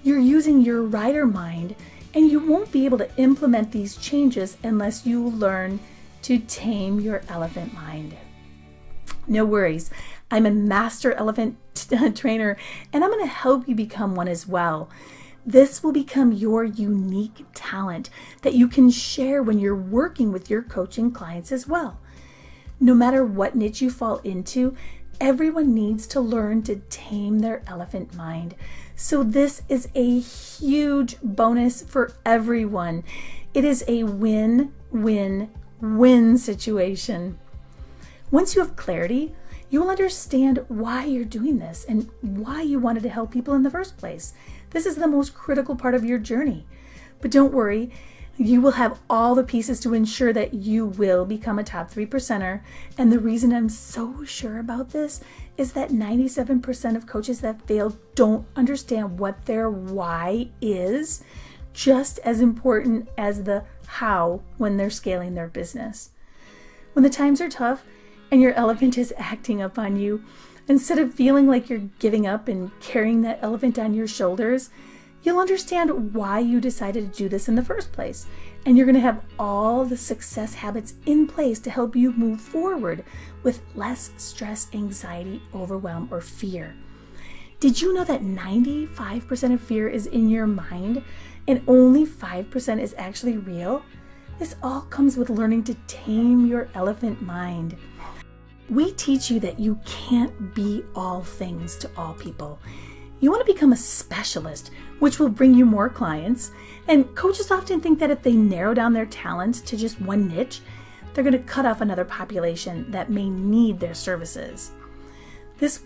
[SPEAKER 1] you're using your rider mind, and you won't be able to implement these changes unless you learn to tame your elephant mind. No worries, I'm a master elephant trainer, and I'm going to help you become one as well. This will become your unique talent that you can share when you're working with your coaching clients as well. No matter what niche you fall into, everyone needs to learn to tame their elephant mind. So this is a huge bonus for everyone. It is a win-win-win situation. Once you have clarity, you will understand why you're doing this and why you wanted to help people in the first place. This is the most critical part of your journey. But don't worry, you will have all the pieces to ensure that you will become a top 3%er. And the reason I'm so sure about this is that 97% of coaches that fail don't understand what their why is, just as important as the how when they're scaling their business. When the times are tough and your elephant is acting up on you, instead of feeling like you're giving up and carrying that elephant on your shoulders, you'll understand why you decided to do this in the first place. And you're going to have all the success habits in place to help you move forward with less stress, anxiety, overwhelm, or fear. Did you know that 95% of fear is in your mind and only 5% is actually real? This all comes with learning to tame your elephant mind. We teach you that you can't be all things to all people. You want to become a specialist, which will bring you more clients. And coaches often think that if they narrow down their talents to just one niche, they're going to cut off another population that may need their services. This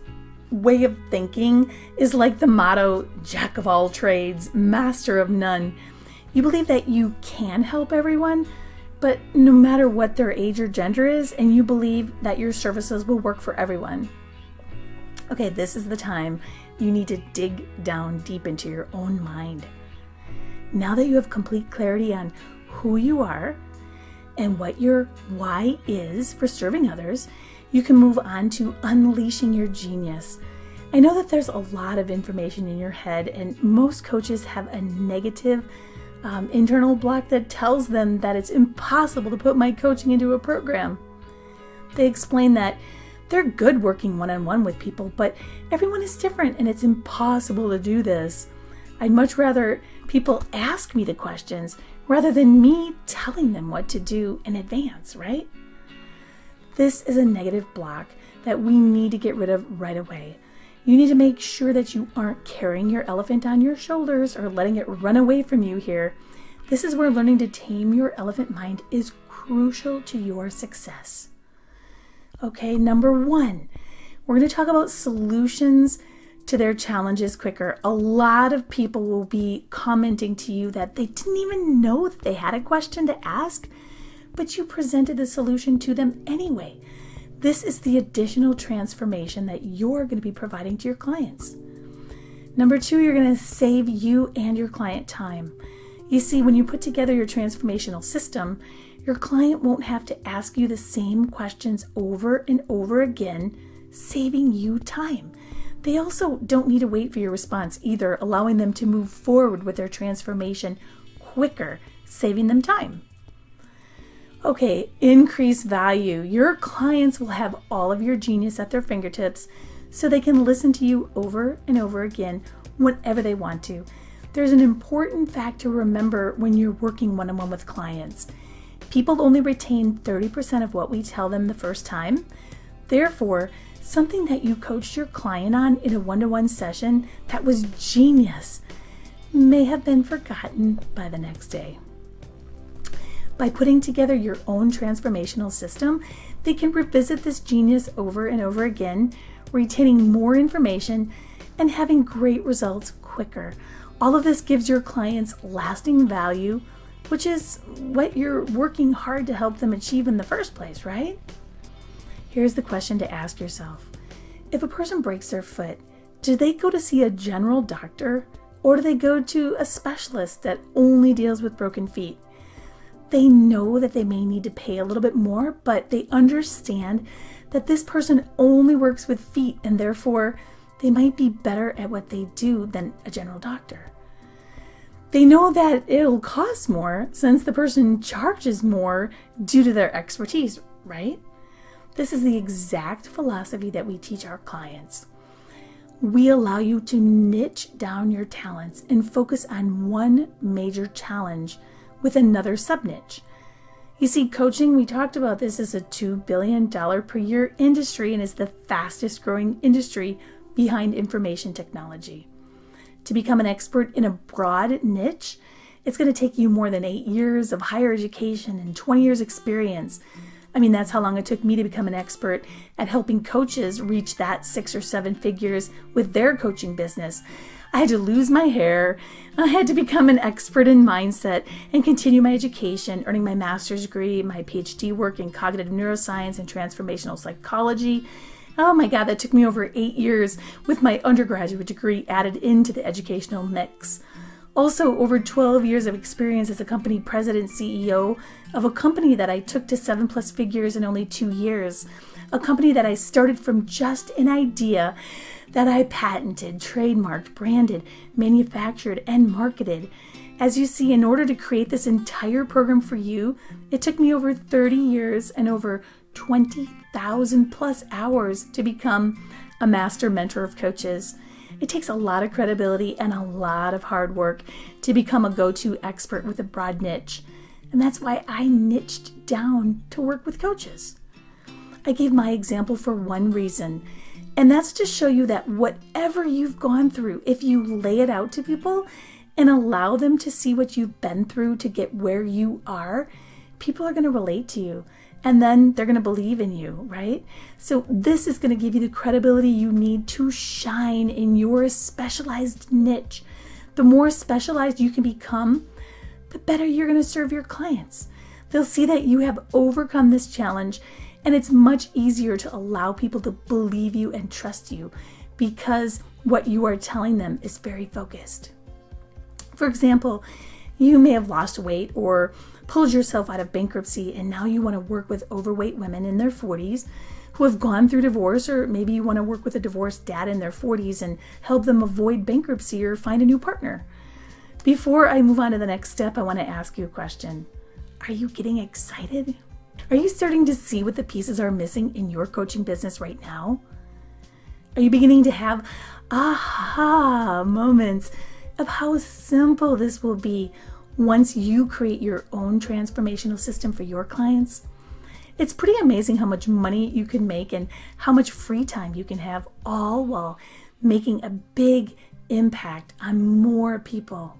[SPEAKER 1] way of thinking is like the motto, Jack of all trades, master of none. You believe that you can help everyone, but no matter what their age or gender is, and you believe that your services will work for everyone. Okay, this is the time you need to dig down deep into your own mind. Now that you have complete clarity on who you are and what your why is for serving others, you can move on to unleashing your genius. I know that there's a lot of information in your head, and most coaches have a negative internal block that tells them that it's impossible to put my coaching into a program. They explain that they're good working one-on-one with people, but everyone is different and it's impossible to do this. I'd much rather people ask me the questions rather than me telling them what to do in advance, right? This is a negative block that we need to get rid of right away. You need to make sure that you aren't carrying your elephant on your shoulders or letting it run away from you here. This is where learning to tame your elephant mind is crucial to your success. Okay, number 1, we're going to talk about solutions to their challenges quicker. A lot of people will be commenting to you that they didn't even know that they had a question to ask, but you presented the solution to them anyway. This is the additional transformation that you're going to be providing to your clients. Number 2, you're going to save you and your client time. You see, when you put together your transformational system, your client won't have to ask you the same questions over and over again, saving you time. They also don't need to wait for your response either, allowing them to move forward with their transformation quicker, saving them time. Okay, increase value. Your clients will have all of your genius at their fingertips so they can listen to you over and over again whenever they want to. There's an important fact to remember when you're working one-on-one with clients. People only retain 30% of what we tell them the first time. Therefore, something that you coached your client on in a one-to-one session that was genius may have been forgotten by the next day. By putting together your own transformational system, they can revisit this genius over and over again, retaining more information and having great results quicker. All of this gives your clients lasting value, which is what you're working hard to help them achieve in the first place, right? Here's the question to ask yourself. If a person breaks their foot, do they go to see a general doctor, or do they go to a specialist that only deals with broken feet? They know that they may need to pay a little bit more, but they understand that this person only works with feet and therefore they might be better at what they do than a general doctor. They know that it'll cost more since the person charges more due to their expertise, right? This is the exact philosophy that we teach our clients. We allow you to niche down your talents and focus on one major challenge with another sub-niche. You see, coaching, we talked about this, is a $2 billion per year industry and is the fastest growing industry behind information technology. To become an expert in a broad niche, it's going to take you more than 8 years of higher education and 20 years experience. I mean, that's how long it took me to become an expert at helping coaches reach that 6 or 7 figures with their coaching business. I had to lose my hair. I had to become an expert in mindset and continue my education, earning my master's degree, my PhD work in cognitive neuroscience and transformational psychology. Oh my God, that took me over 8 years with my undergraduate degree added into the educational mix. Also, over 12 years of experience as a company president CEO of a company that I took to 7+ figures in only 2 years. A company that I started from just an idea that I patented, trademarked, branded, manufactured, and marketed. As you see, in order to create this entire program for you, it took me over 30 years and over 20,000 plus hours to become a master mentor of coaches. It takes a lot of credibility and a lot of hard work to become a go-to expert with a broad niche. And that's why I niched down to work with coaches. I gave my example for one reason, and that's to show you that whatever you've gone through, if you lay it out to people and allow them to see what you've been through to get where you are, people are going to relate to you. And then they're going to believe in you, right? So this is going to give you the credibility you need to shine in your specialized niche. The more specialized you can become, the better you're going to serve your clients. They'll see that you have overcome this challenge, and it's much easier to allow people to believe you and trust you because what you are telling them is very focused. For example, you may have lost weight or pulled yourself out of bankruptcy, and now you want to work with overweight women in their 40s who have gone through divorce, or maybe you want to work with a divorced dad in their 40s and help them avoid bankruptcy or find a new partner. Before I move on to the next step, I want to ask you a question. Are you getting excited? Are you starting to see what the pieces are missing in your coaching business right now? Are you beginning to have aha moments of how simple this will be once you create your own transformational system for your clients? It's pretty amazing how much money you can make and how much free time you can have, all while making a big impact on more people.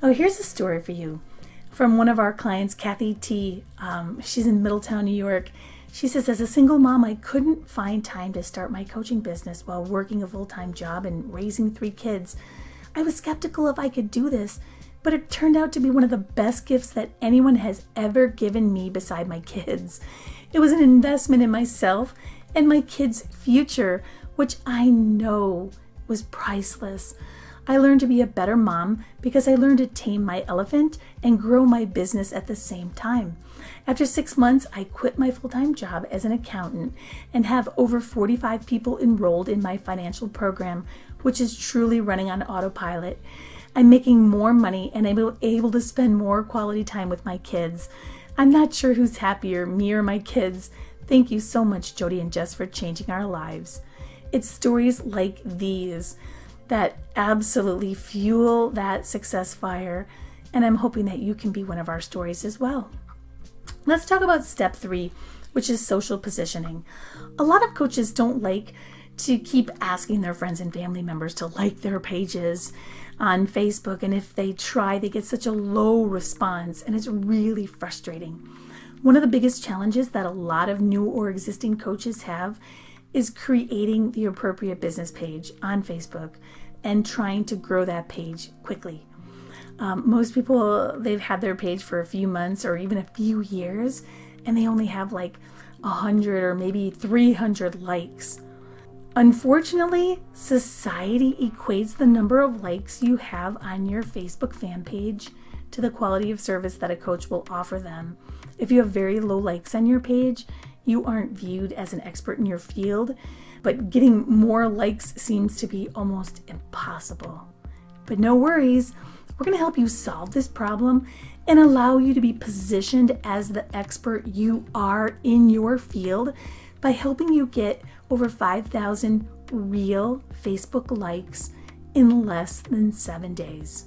[SPEAKER 1] Oh, here's a story for you from one of our clients, Kathy T. She's in Middletown, New York. She says, as a single mom, I couldn't find time to start my coaching business while working a full-time job and raising 3 kids. I was skeptical if I could do this, but it turned out to be one of the best gifts that anyone has ever given me beside my kids. It was an investment in myself and my kids' future, which I know was priceless. I learned to be a better mom because I learned to tame my elephant and grow my business at the same time. After 6 months, I quit my full-time job as an accountant and have over 45 people enrolled in my financial program, which is truly running on autopilot. I'm making more money and I'm able to spend more quality time with my kids. I'm not sure who's happier, me or my kids. Thank you so much, Jody and Jess, for changing our lives. It's stories like these that absolutely fuel that success fire, and I'm hoping that you can be one of our stories as well. Let's talk about step 3, which is social positioning. A lot of coaches don't like to keep asking their friends and family members to like their pages on Facebook, and if they try, they get such a low response, and it's really frustrating. One of the biggest challenges that a lot of new or existing coaches have is creating the appropriate business page on Facebook and trying to grow that page quickly. Most people, they've had their page for a few months or even a few years, and they only have like 100 or maybe 300 likes. Unfortunately, society equates the number of likes you have on your Facebook fan page to the quality of service that a coach will offer them. If you have very low likes on your page, you aren't viewed as an expert in your field, but getting more likes seems to be almost impossible. But no worries, we're going to help you solve this problem and allow you to be positioned as the expert you are in your field by helping you get over 5,000 real Facebook likes in less than 7 days.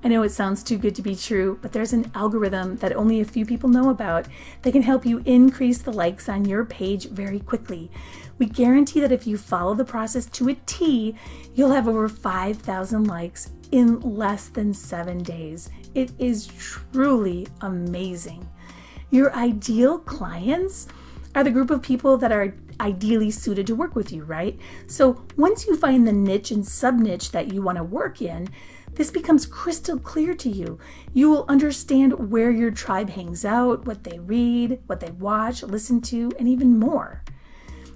[SPEAKER 1] I know it sounds too good to be true, but there's an algorithm that only a few people know about that can help you increase the likes on your page very quickly. We guarantee that if you follow the process to a T, you'll have over 5,000 likes in less than 7 days. It is truly amazing. Your ideal clients are the group of people that are ideally suited to work with you, right? So once you find the niche and sub-niche that you want to work in, this becomes crystal clear to you. You will understand where your tribe hangs out, what they read, what they watch, listen to, and even more.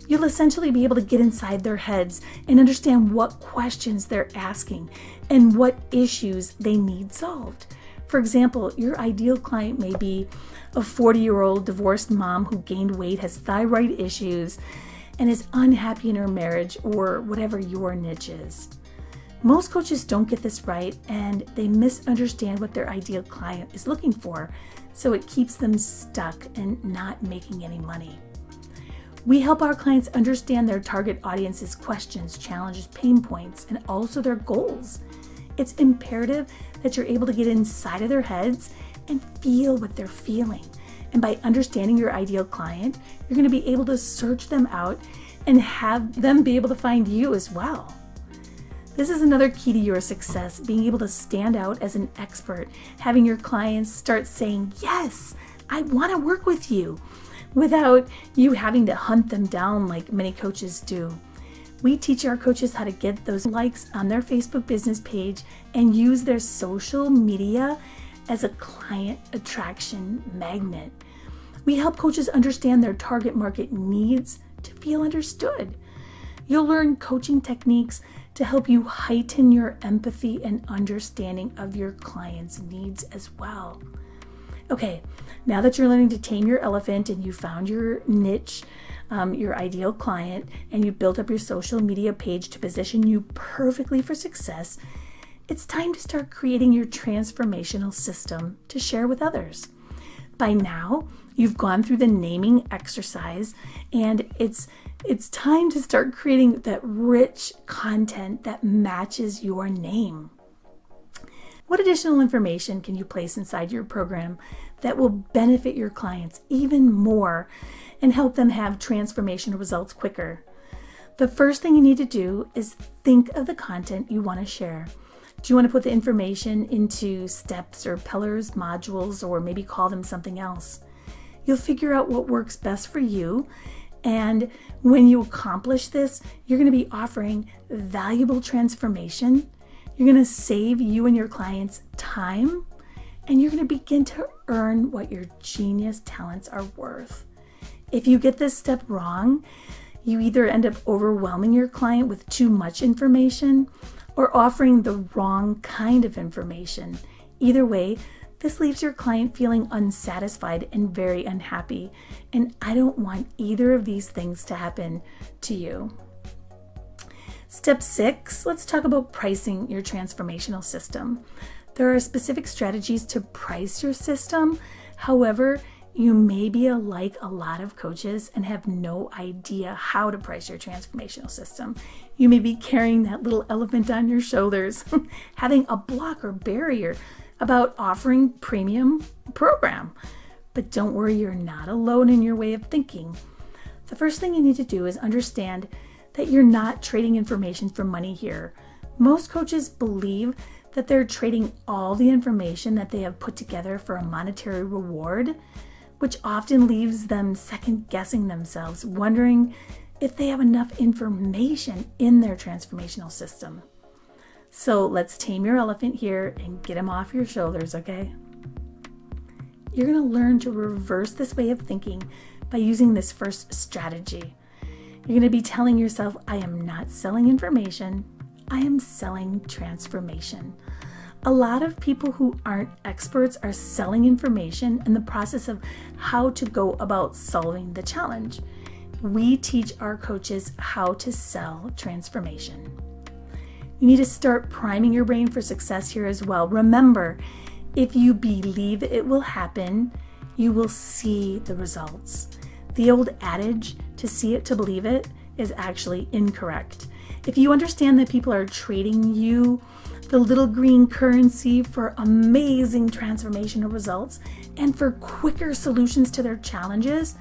[SPEAKER 1] You'll essentially be able to get inside their heads and understand what questions they're asking and what issues they need solved. For example, your ideal client may be a 40-year-old divorced mom who gained weight, has thyroid issues, and is unhappy in her marriage, or whatever your niche is. Most coaches don't get this right, and they misunderstand what their ideal client is looking for, so it keeps them stuck and not making any money. We help our clients understand their target audience's questions, challenges, pain points, and also their goals. It's imperative that you're able to get inside of their heads and feel what they're feeling. And by understanding your ideal client, you're going to be able to search them out and have them be able to find you as well. This is another key to your success, being able to stand out as an expert, having your clients start saying, yes, I want to work with you, without you having to hunt them down like many coaches do. We teach our coaches how to get those likes on their Facebook business page and use their social media as a client attraction magnet. We help coaches understand their target market needs to feel understood. You'll learn coaching techniques to help you heighten your empathy and understanding of your clients' needs as well. Okay, now that you're learning to tame your elephant and you found your niche, your ideal client, and you built up your social media page to position you perfectly for success, it's time to start creating your transformational system to share with others. By now, you've gone through the naming exercise, and it's time to start creating that rich content that matches your name. What additional information can you place inside your program that will benefit your clients even more and help them have transformational results quicker? The first thing you need to do is think of the content you want to share. Do you want to put the information into steps or pillars, modules, or maybe call them something else? You'll figure out what works best for you. And when you accomplish this, you're going to be offering valuable transformation. You're going to save you and your clients time, and you're going to begin to earn what your genius talents are worth. If you get this step wrong, you either end up overwhelming your client with too much information or offering the wrong kind of information. Either way, this leaves your client feeling unsatisfied and very unhappy, and I don't want either of these things to happen to you. Step 6, let's talk about pricing your transformational system. There are specific strategies to price your system. However, you may be like a lot of coaches and have no idea how to price your transformational system. You may be carrying that little elephant on your shoulders, having a block or barrier about offering premium program. But don't worry, you're not alone in your way of thinking. The first thing you need to do is understand that you're not trading information for money here. Most coaches believe that they're trading all the information that they have put together for a monetary reward, which often leaves them second guessing themselves, wondering if they have enough information in their transformational system. So let's tame your elephant here and get him off your shoulders, okay? You're going to learn to reverse this way of thinking by using this first strategy. You're going to be telling yourself, I am not selling information, I am selling transformation. A lot of people who aren't experts are selling information in the process of how to go about solving the challenge. We teach our coaches how to sell transformation. You need to start priming your brain for success here as well. Remember, if you believe it will happen, you will see the results. The old adage, to see it to believe it, is actually incorrect. If you understand that people are trading you the little green currency for amazing transformational results and for quicker solutions to their challenges,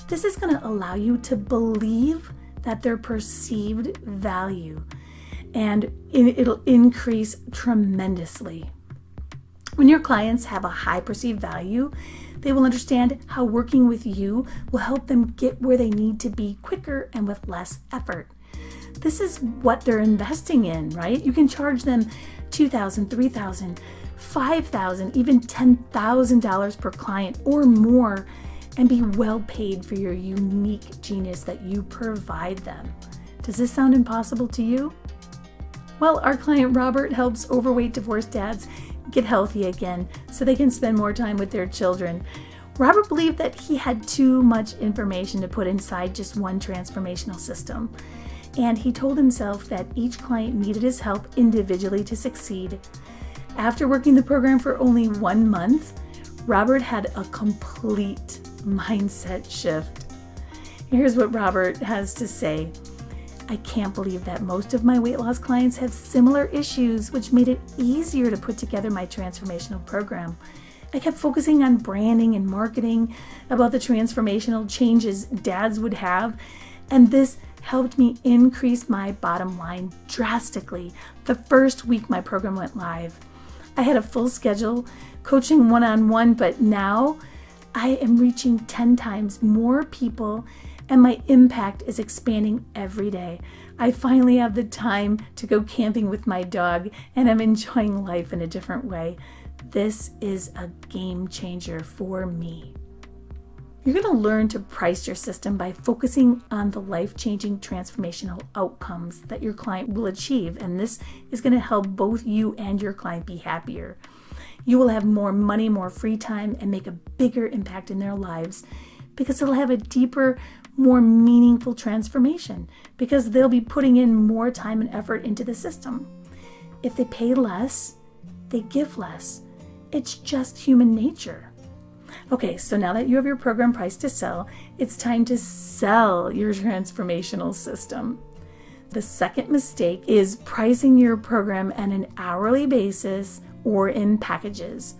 [SPEAKER 1] this is going to allow you to believe that their perceived value, and it'll increase tremendously. When your clients have a high perceived value, they will understand how working with you will help them get where they need to be quicker and with less effort. This is what they're investing in, right? You can charge them $2,000, $3,000, $5,000, even $10,000 per client or more, and be well paid for your unique genius that you provide them. Does this sound impossible to you? Well, our client Robert helps overweight divorced dads get healthy again so they can spend more time with their children. Robert believed that he had too much information to put inside just one transformational system, and he told himself that each client needed his help individually to succeed. After working the program for only 1 month, Robert had a complete mindset shift. Here's what Robert has to say. I can't believe that most of my weight loss clients have similar issues, which made it easier to put together my transformational program. I kept focusing on branding and marketing about the transformational changes dads would have, and this helped me increase my bottom line drastically the first week my program went live. I had a full schedule, coaching one-on-one, but now I am reaching 10 times more people and my impact is expanding every day. I finally have the time to go camping with my dog and I'm enjoying life in a different way. This is a game changer for me. You're going to learn to price your system by focusing on the life-changing transformational outcomes that your client will achieve, and this is going to help both you and your client be happier. You will have more money, more free time, and make a bigger impact in their lives because they'll have a deeper, more meaningful transformation because they'll be putting in more time and effort into the system. If they pay less, they give less. It's just human nature. Okay, so now that you have your program priced to sell, it's time to sell your transformational system. The second mistake is pricing your program on an hourly basis or in packages.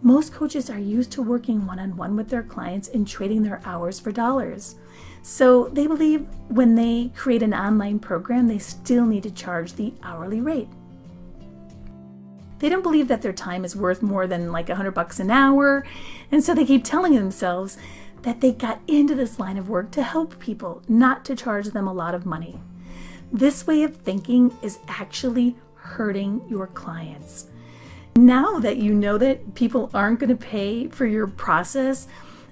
[SPEAKER 1] Most coaches are used to working one-on-one with their clients and trading their hours for dollars. So they believe when they create an online program, they still need to charge the hourly rate. They don't believe that their time is worth more than like $100 an hour, and so they keep telling themselves that they got into this line of work to help people, not to charge them a lot of money. This way of thinking is actually hurting your clients. Now that you know that people aren't going to pay for your process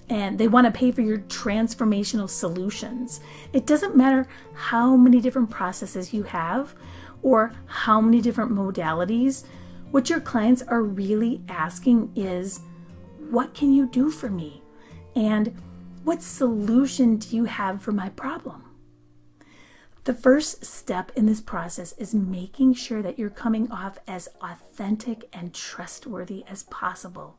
[SPEAKER 1] and they want to pay for your transformational solutions, it doesn't matter how many different processes you have or how many different modalities. What your clients are really asking is, what can you do for me? And what solution do you have for my problem? The first step in this process is making sure that you're coming off as authentic and trustworthy as possible.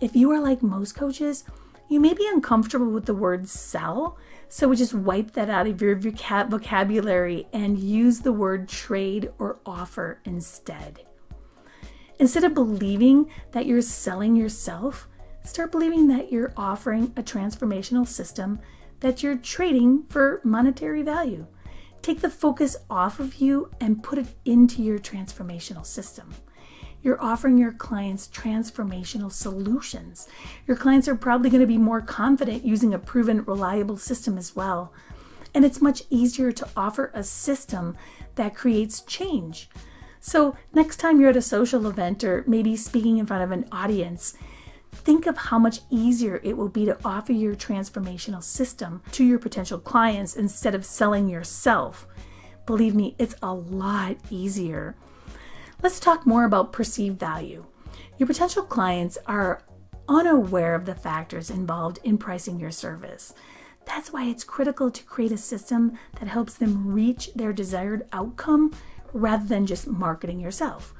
[SPEAKER 1] If you are like most coaches, you may be uncomfortable with the word sell, so we just wipe that out of your vocabulary and use the word trade or offer instead. Instead of believing that you're selling yourself, start believing that you're offering a transformational system that you're trading for monetary value. Take the focus off of you and put it into your transformational system. You're offering your clients transformational solutions. Your clients are probably going to be more confident using a proven, reliable system as well. And it's much easier to offer a system that creates change. So next time you're at a social event or maybe speaking in front of an audience, think of how much easier it will be to offer your transformational system to your potential clients instead of selling yourself. Believe me, it's a lot easier. Let's talk more about perceived value. Your potential clients are unaware of the factors involved in pricing your service. That's why it's critical to create a system that helps them reach their desired outcome rather than just marketing yourself.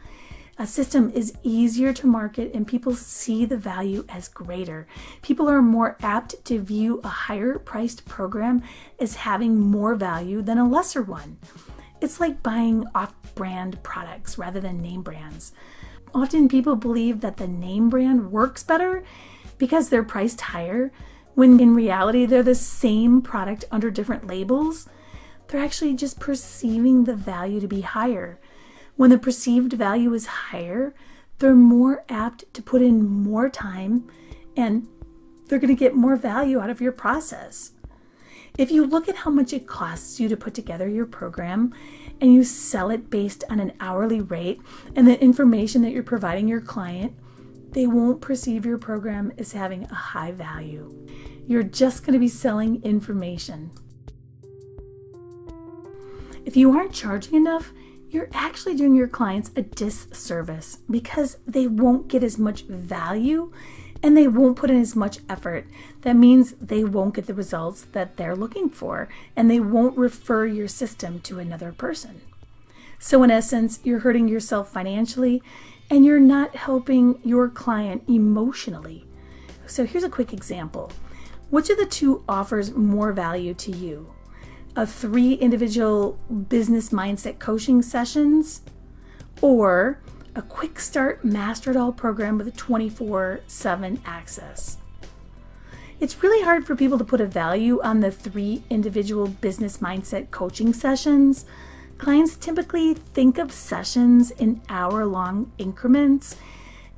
[SPEAKER 1] A system is easier to market and people see the value as greater. People are more apt to view a higher priced program as having more value than a lesser one. It's like buying off-brand products rather than name brands. Often people believe that the name brand works better because they're priced higher, when in reality they're the same product under different labels. They're actually just perceiving the value to be higher. When the perceived value is higher, they're more apt to put in more time and they're going to get more value out of your process. If you look at how much it costs you to put together your program and you sell it based on an hourly rate and the information that you're providing your client, they won't perceive your program as having a high value. You're just going to be selling information. If you aren't charging enough, you're actually doing your clients a disservice because they won't get as much value and they won't put in as much effort. That means they won't get the results that they're looking for and they won't refer your system to another person. So in essence, you're hurting yourself financially and you're not helping your client emotionally. So here's a quick example. Which of the two offers more value to you? A 3 individual business mindset coaching sessions or a quick start master it all program with a 24/7 access? It's really hard for people to put a value on the 3 individual business mindset coaching sessions. Clients typically think of sessions in hour-long increments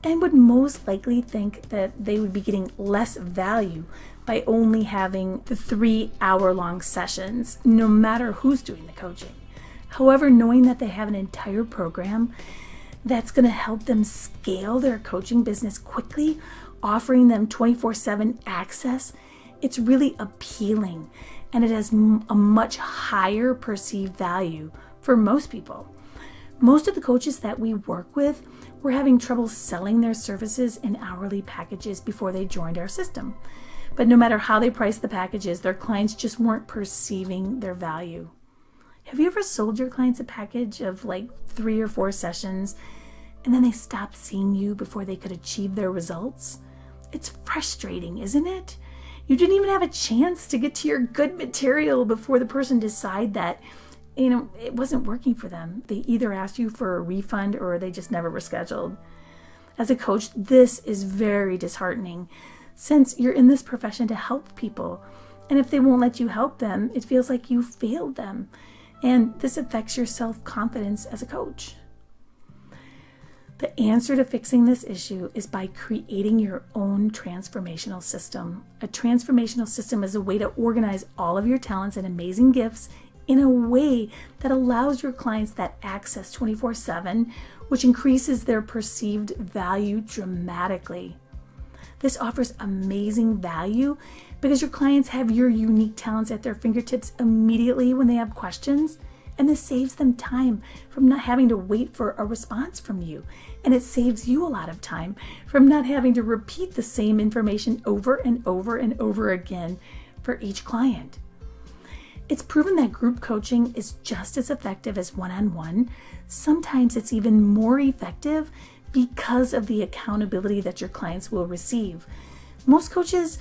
[SPEAKER 1] and would most likely think that they would be getting less value by only having the 3-hour-long sessions, no matter who's doing the coaching. However, knowing that they have an entire program that's going to help them scale their coaching business quickly, offering them 24/7 access. It's really appealing, and it has a much higher perceived value for most people. Most of the coaches that we work with were having trouble selling their services in hourly packages before they joined our system. But no matter how they priced the packages, their clients just weren't perceiving their value. Have you ever sold your clients a package of like 3 or 4 sessions and then they stopped seeing you before they could achieve their results? It's frustrating, isn't it? You didn't even have a chance to get to your good material before the person decided that, it wasn't working for them. They either asked you for a refund or they just never were scheduled. As a coach, this is very disheartening since you're in this profession to help people. And if they won't let you help them, it feels like you failed them. And this affects your self-confidence as a coach. The answer to fixing this issue is by creating your own transformational system. A transformational system is a way to organize all of your talents and amazing gifts in a way that allows your clients that access 24/7, which increases their perceived value dramatically. This offers amazing value because your clients have your unique talents at their fingertips immediately when they have questions. And this saves them time from not having to wait for a response from you. And it saves you a lot of time from not having to repeat the same information over and over and over again for each client. It's proven that group coaching is just as effective as one-on-one. Sometimes it's even more effective because of the accountability that your clients will receive. Most coaches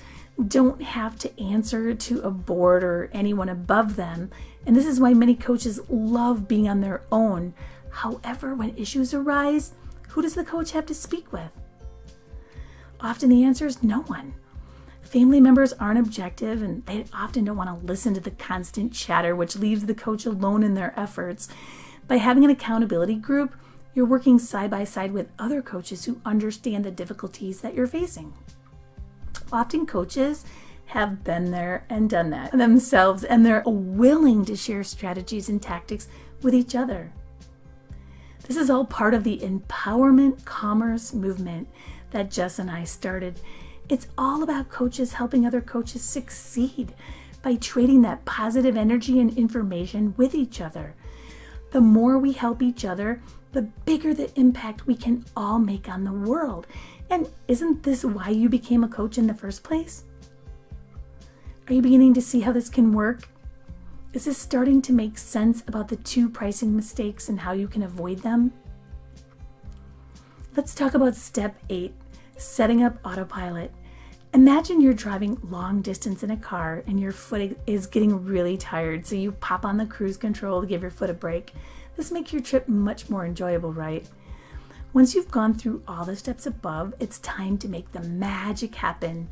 [SPEAKER 1] don't have to answer to a board or anyone above them, and this is why many coaches love being on their own. However, when issues arise, who does the coach have to speak with? Often the answer is no one. Family members aren't objective, and they often don't want to listen to the constant chatter, which leaves the coach alone in their efforts. By having an accountability group, you're working side by side with other coaches who understand the difficulties that you're facing. Often coaches have been there and done that themselves, and they're willing to share strategies and tactics with each other. This is all part of the empowerment commerce movement that Jess and I started. It's all about coaches helping other coaches succeed by trading that positive energy and information with each other. The more we help each other, the bigger the impact we can all make on the world. And isn't this why you became a coach in the first place? Are you beginning to see how this can work? Is this starting to make sense about the 2 pricing mistakes and how you can avoid them? Let's talk about step 8, setting up autopilot. Imagine you're driving long distance in a car and your foot is getting really tired, so you pop on the cruise control to give your foot a break. This makes your trip much more enjoyable, right? Once you've gone through all the steps above, it's time to make the magic happen.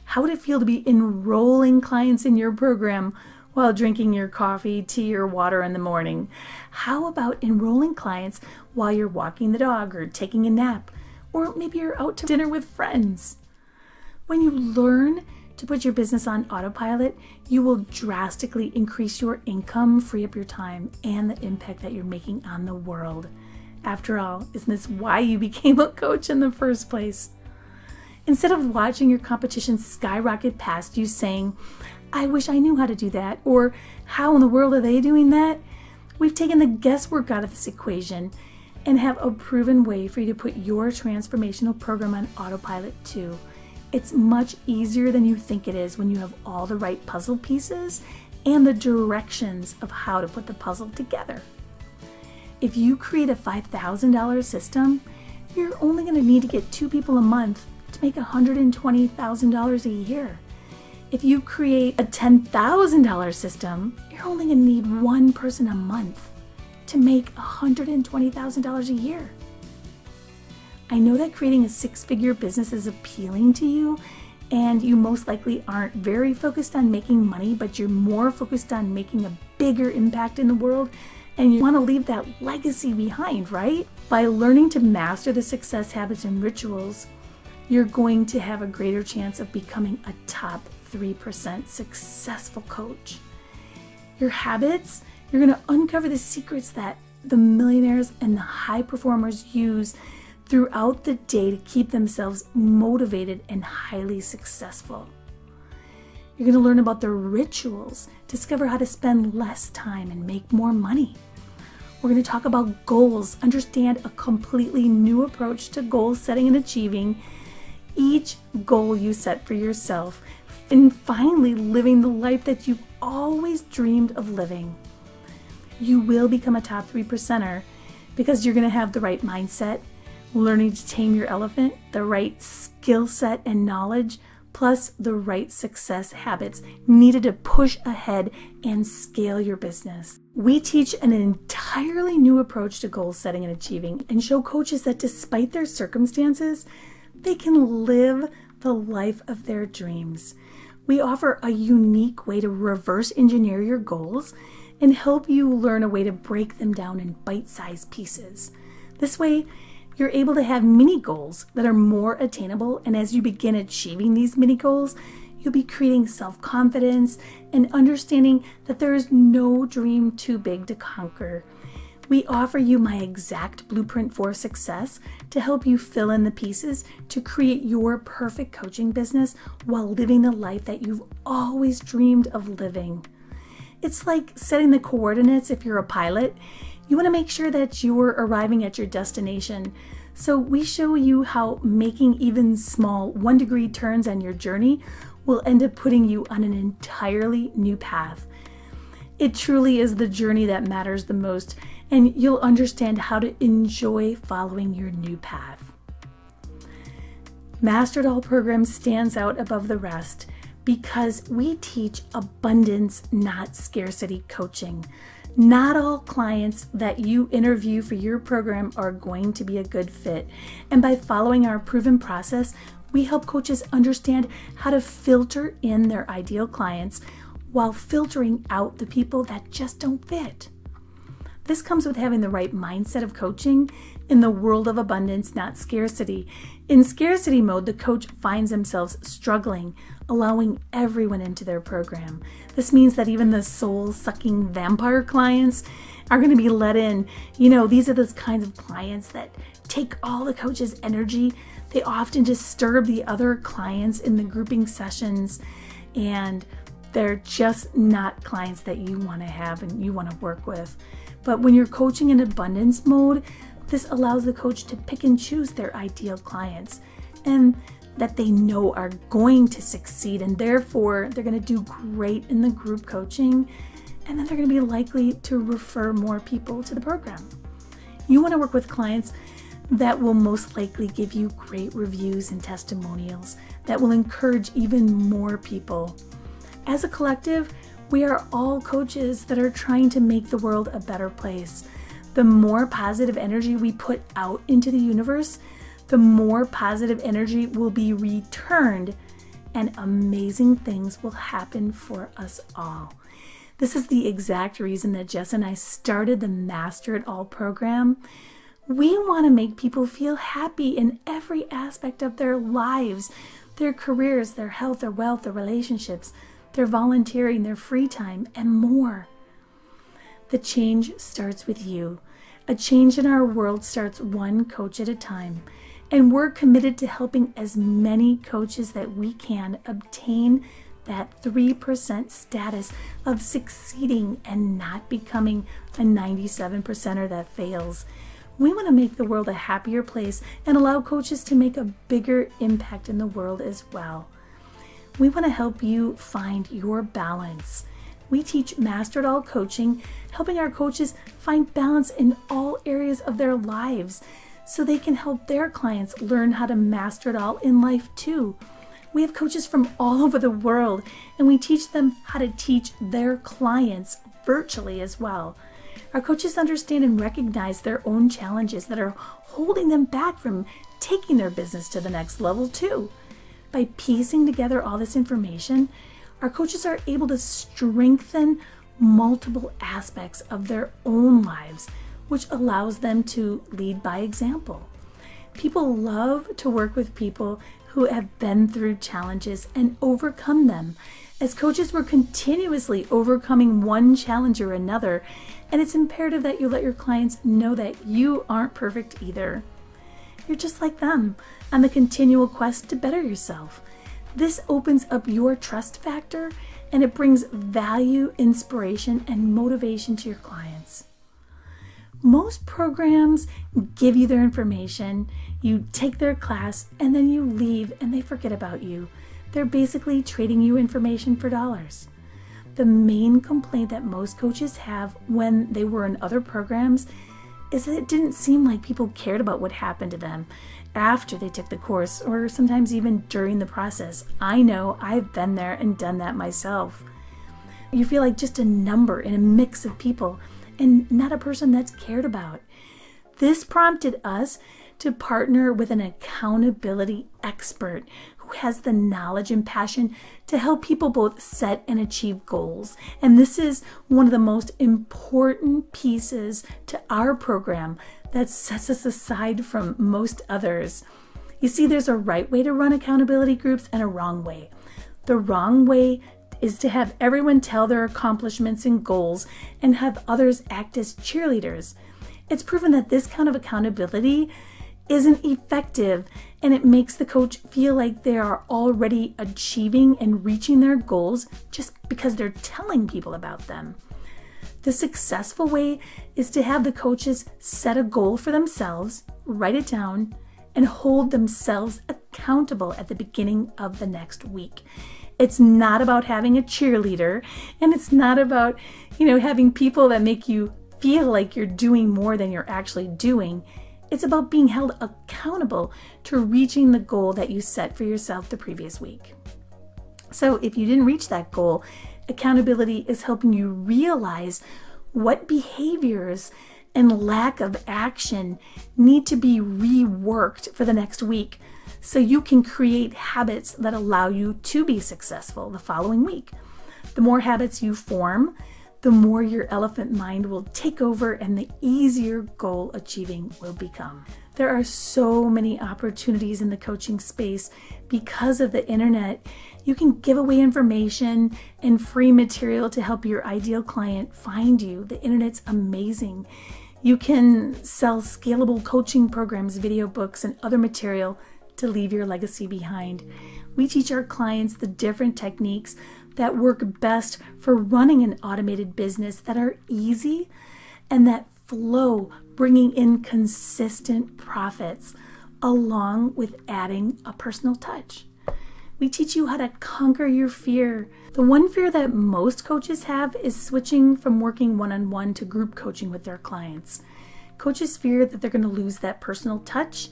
[SPEAKER 1] How would it feel to be enrolling clients in your program while drinking your coffee, tea, or water in the morning? How about enrolling clients while you're walking the dog or taking a nap? Or maybe you're out to dinner with friends. When you learn to put your business on autopilot, you will drastically increase your income, free up your time, and the impact that you're making on the world. After all, isn't this why you became a coach in the first place? Instead of watching your competition skyrocket past you saying, I wish I knew how to do that, or how in the world are they doing that? We've taken the guesswork out of this equation and have a proven way for you to put your transformational program on autopilot too. It's much easier than you think it is when you have all the right puzzle pieces and the directions of how to put the puzzle together. If you create a $5,000 system, you're only going to need to get 2 people a month to make $120,000 a year. If you create a $10,000 system, you're only going to need 1 person a month to make $120,000 a year. I know that creating a 6-figure business is appealing to you, and you most likely aren't very focused on making money, but you're more focused on making a bigger impact in the world, and you want to leave that legacy behind, right? By learning to master the success habits and rituals, you're going to have a greater chance of becoming a top 3% successful coach. Your habits, you're going to uncover the secrets that the millionaires and the high performers use throughout the day to keep themselves motivated and highly successful. You're going to learn about their rituals, discover how to spend less time and make more money. We're going to talk about goals, understand a completely new approach to goal setting and achieving each goal you set for yourself, and finally living the life that you've always dreamed of living. You will become a top 3%er because you're going to have the right mindset, learning to tame your elephant, the right skill set and knowledge, plus the right success habits needed to push ahead and scale your business. We teach an entirely new approach to goal setting and achieving and show coaches that despite their circumstances, they can live the life of their dreams. We offer a unique way to reverse engineer your goals and help you learn a way to break them down in bite-sized pieces. This way, you're able to have mini goals that are more attainable, and as you begin achieving these mini goals, you'll be creating self-confidence and understanding that there is no dream too big to conquer. We offer you my exact blueprint for success to help you fill in the pieces to create your perfect coaching business while living the life that you've always dreamed of living. It's like setting the coordinates if you're a pilot. You want to make sure that you're arriving at your destination. So we show you how making even small 1-degree turns on your journey will end up putting you on an entirely new path. It truly is the journey that matters the most, and you'll understand how to enjoy following your new path. Master It All program stands out above the rest because we teach abundance, not scarcity coaching. Not all clients that you interview for your program are going to be a good fit. And by following our proven process, we help coaches understand how to filter in their ideal clients while filtering out the people that just don't fit. This comes with having the right mindset of coaching in the world of abundance, not scarcity. In scarcity mode, the coach finds themselves struggling, allowing everyone into their program. This means that even the soul-sucking vampire clients are going to be let in. These are those kinds of clients that take all the coach's energy. They often disturb the other clients in the grouping sessions, and they're just not clients that you want to have and you want to work with. But when you're coaching in abundance mode, this allows the coach to pick and choose their ideal clients and that they know are going to succeed, and therefore they're going to do great in the group coaching, and then they're going to be likely to refer more people to the program. You want to work with clients that will most likely give you great reviews and testimonials that will encourage even more people. As a collective, we are all coaches that are trying to make the world a better place. The more positive energy we put out into the universe, the more positive energy will be returned, and amazing things will happen for us all. This is the exact reason that Jess and I started the Master It All program. We want to make people feel happy in every aspect of their lives, their careers, their health, their wealth, their relationships, their volunteering, their free time, and more. The change starts with you. A change in our world starts one coach at a time. And we're committed to helping as many coaches that we can obtain that 3% status of succeeding and not becoming a 97%er that fails. We want to make the world a happier place and allow coaches to make a bigger impact in the world as well. We want to help you find your balance. We teach Master It All coaching, helping our coaches find balance in all areas of their lives so they can help their clients learn how to master it all in life too. We have coaches from all over the world, and we teach them how to teach their clients virtually as well. Our coaches understand and recognize their own challenges that are holding them back from taking their business to the next level too. By piecing together all this information, our coaches are able to strengthen multiple aspects of their own lives, which allows them to lead by example. People love to work with people who have been through challenges and overcome them. As coaches, we're continuously overcoming one challenge or another, and it's imperative that you let your clients know that you aren't perfect either. You're just like them on the continual quest to better yourself. This opens up your trust factor, and it brings value, inspiration, and motivation to your clients. Most programs give you their information, you take their class, and then you leave and they forget about you. They're basically trading you information for dollars. The main complaint that most coaches have when they were in other programs is that it didn't seem like people cared about what happened to them after they took the course, or sometimes even during the process. I know I've been there and done that myself. You feel like just a number in a mix of people and not a person that's cared about. This prompted us to partner with an accountability expert who has the knowledge and passion to help people both set and achieve goals. And this is one of the most important pieces to our program that sets us aside from most others. You see, there's a right way to run accountability groups and a wrong way. The wrong way is to have everyone tell their accomplishments and goals and have others act as cheerleaders. It's proven that this kind of accountability isn't effective, and it makes the coach feel like they are already achieving and reaching their goals just because they're telling people about them. The successful way is to have the coaches set a goal for themselves, write it down, and hold themselves accountable at the beginning of the next week. It's not about having a cheerleader, and it's not about, having people that make you feel like you're doing more than you're actually doing. It's about being held accountable to reaching the goal that you set for yourself the previous week. So if you didn't reach that goal, accountability is helping you realize what behaviors and lack of action need to be reworked for the next week, so you can create habits that allow you to be successful the following week. The more habits you form, the more your elephant mind will take over and the easier goal achieving will become. There are so many opportunities in the coaching space because of the internet. You can give away information and free material to help your ideal client find you. The internet's amazing. You can sell scalable coaching programs, video books, and other material to leave your legacy behind. We teach our clients the different techniques that work best for running an automated business, that are easy and that flow, bringing in consistent profits along with adding a personal touch. We teach you how to conquer your fear. The one fear that most coaches have is switching from working one-on-one to group coaching with their clients. Coaches fear that they're going to lose that personal touch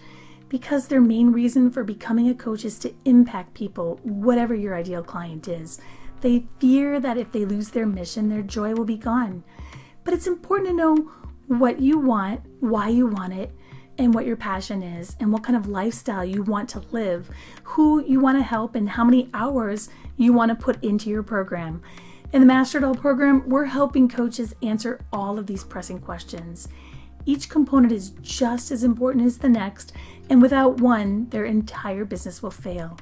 [SPEAKER 1] because their main reason for becoming a coach is to impact people, whatever your ideal client is. They fear that if they lose their mission, their joy will be gone. But it's important to know what you want, why you want it, and what your passion is, and what kind of lifestyle you want to live, who you want to help, and how many hours you want to put into your program. In the Master It All program, we're helping coaches answer all of these pressing questions. Each component is just as important as the next, and without one, their entire business will fail.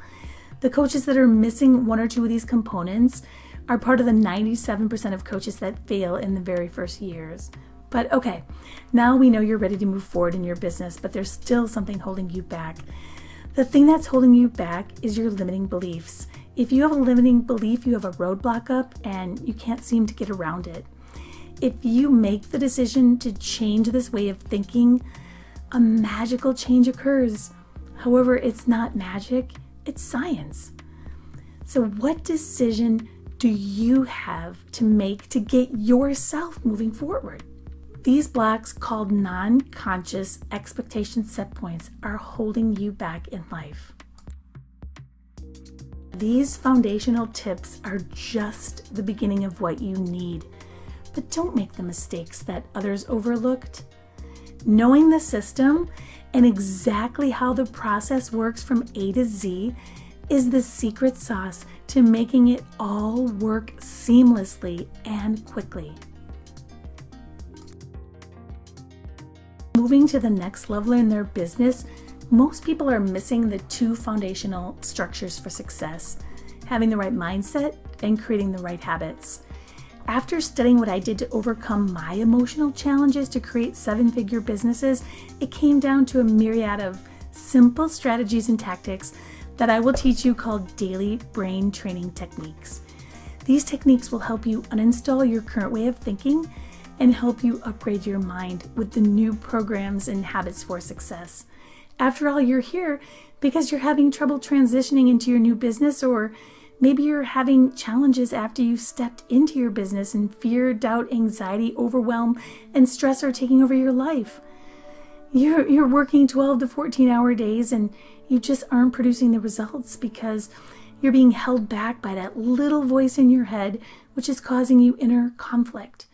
[SPEAKER 1] The coaches that are missing one or two of these components are part of the 97% of coaches that fail in the very first years. But okay, now we know you're ready to move forward in your business, but there's still something holding you back. The thing that's holding you back is your limiting beliefs. If you have a limiting belief, you have a roadblock up and you can't seem to get around it. If you make the decision to change this way of thinking, a magical change occurs. However, it's not magic, it's science. So what decision do you have to make to get yourself moving forward? These blocks, called non-conscious expectation set points, are holding you back in life. These foundational tips are just the beginning of what you need, but don't make the mistakes that others overlooked. Knowing the system and exactly how the process works from A to Z is the secret sauce to making it all work seamlessly and quickly. Moving to the next level in their business, most people are missing the two foundational structures for success: having the right mindset, and creating the right habits. After studying what I did to overcome my emotional challenges to create 7-figure businesses, it came down to a myriad of simple strategies and tactics that I will teach you called daily brain training techniques. These techniques will help you uninstall your current way of thinking and help you upgrade your mind with the new programs and habits for success. After all, you're here because you're having trouble transitioning into your new business, or maybe you're having challenges after you stepped into your business and fear, doubt, anxiety, overwhelm, and stress are taking over your life. You're working 12 to 14-hour days and you just aren't producing the results because you're being held back by that little voice in your head, which is causing you inner conflict.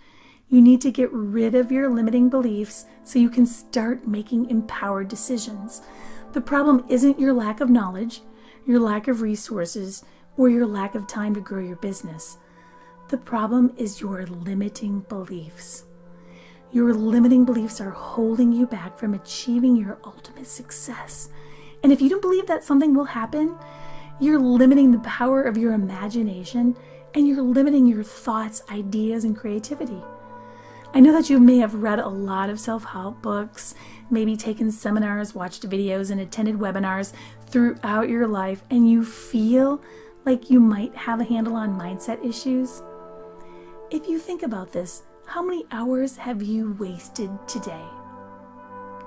[SPEAKER 1] You need to get rid of your limiting beliefs so you can start making empowered decisions. The problem isn't your lack of knowledge, your lack of resources, or your lack of time to grow your business. The problem is your limiting beliefs. Your limiting beliefs are holding you back from achieving your ultimate success. And if you don't believe that something will happen, you're limiting the power of your imagination and you're limiting your thoughts, ideas, and creativity. I know that you may have read a lot of self-help books, maybe taken seminars, watched videos, and attended webinars throughout your life, and you feel like you might have a handle on mindset issues. If you think about this, how many hours have you wasted today,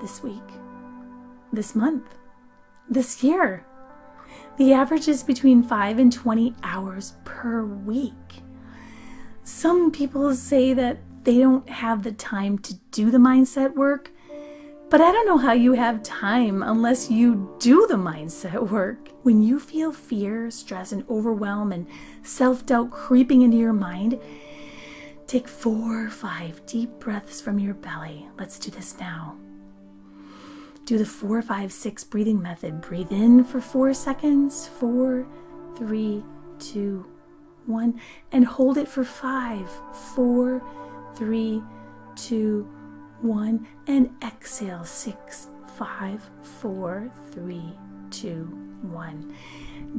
[SPEAKER 1] this week, this month, this year? The average is between 5 and 20 hours per week. Some people say that they don't have the time to do the mindset work, but I don't know how you have time unless you do the mindset work. When you feel fear, stress, and overwhelm and self-doubt creeping into your mind, take 4 or 5 deep breaths from your belly. Let's do this now. Do the 4, 5, 6 breathing method. Breathe in for 4 seconds. 4, 3, 2, 1. And hold it for 5. 4, 3, 2, 1. And exhale. 6, 5, 4, 3, 2, 1.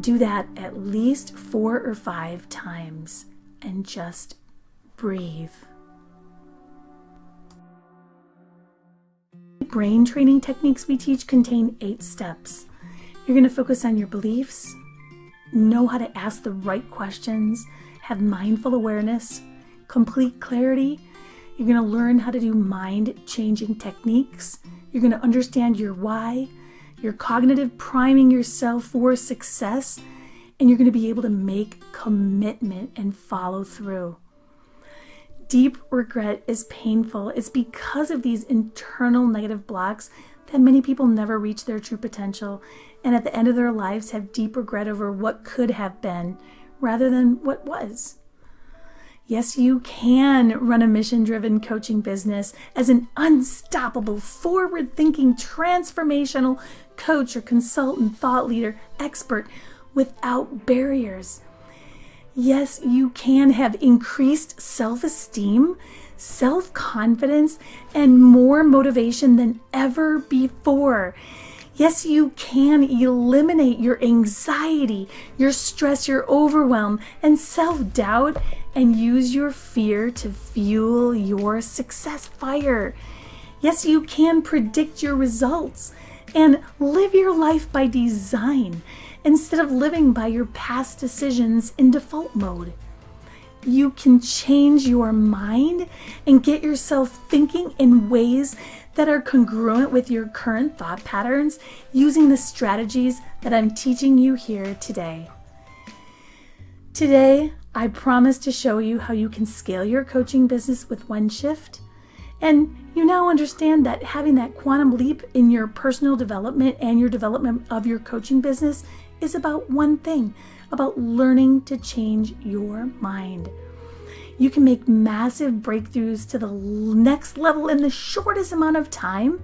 [SPEAKER 1] Do that at least 4 or 5 times and just breathe. Brain training techniques we teach contain 8 steps. You're going to focus on your beliefs, know how to ask the right questions, have mindful awareness, complete clarity. You're going to learn how to do mind-changing techniques. You're going to understand your why, your cognitive priming yourself for success, and you're going to be able to make commitment and follow through. Deep regret is painful. It's because of these internal negative blocks that many people never reach their true potential and at the end of their lives have deep regret over what could have been rather than what was. Yes, you can run a mission-driven coaching business as an unstoppable, forward-thinking, transformational coach or consultant, thought leader, expert without barriers. Yes, you can have increased self-esteem, self-confidence, and more motivation than ever before. Yes, you can eliminate your anxiety, your stress, your overwhelm, and self-doubt, and use your fear to fuel your success fire. Yes, you can predict your results and live your life by design instead of living by your past decisions in default mode. You can change your mind and get yourself thinking in ways that are congruent with your current thought patterns using the strategies that I'm teaching you here today. Today, I promise to show you how you can scale your coaching business with one shift. And you now understand that having that quantum leap in your personal development and your development of your coaching business is about one thing, about learning to change your mind. You can make massive breakthroughs to the next level in the shortest amount of time.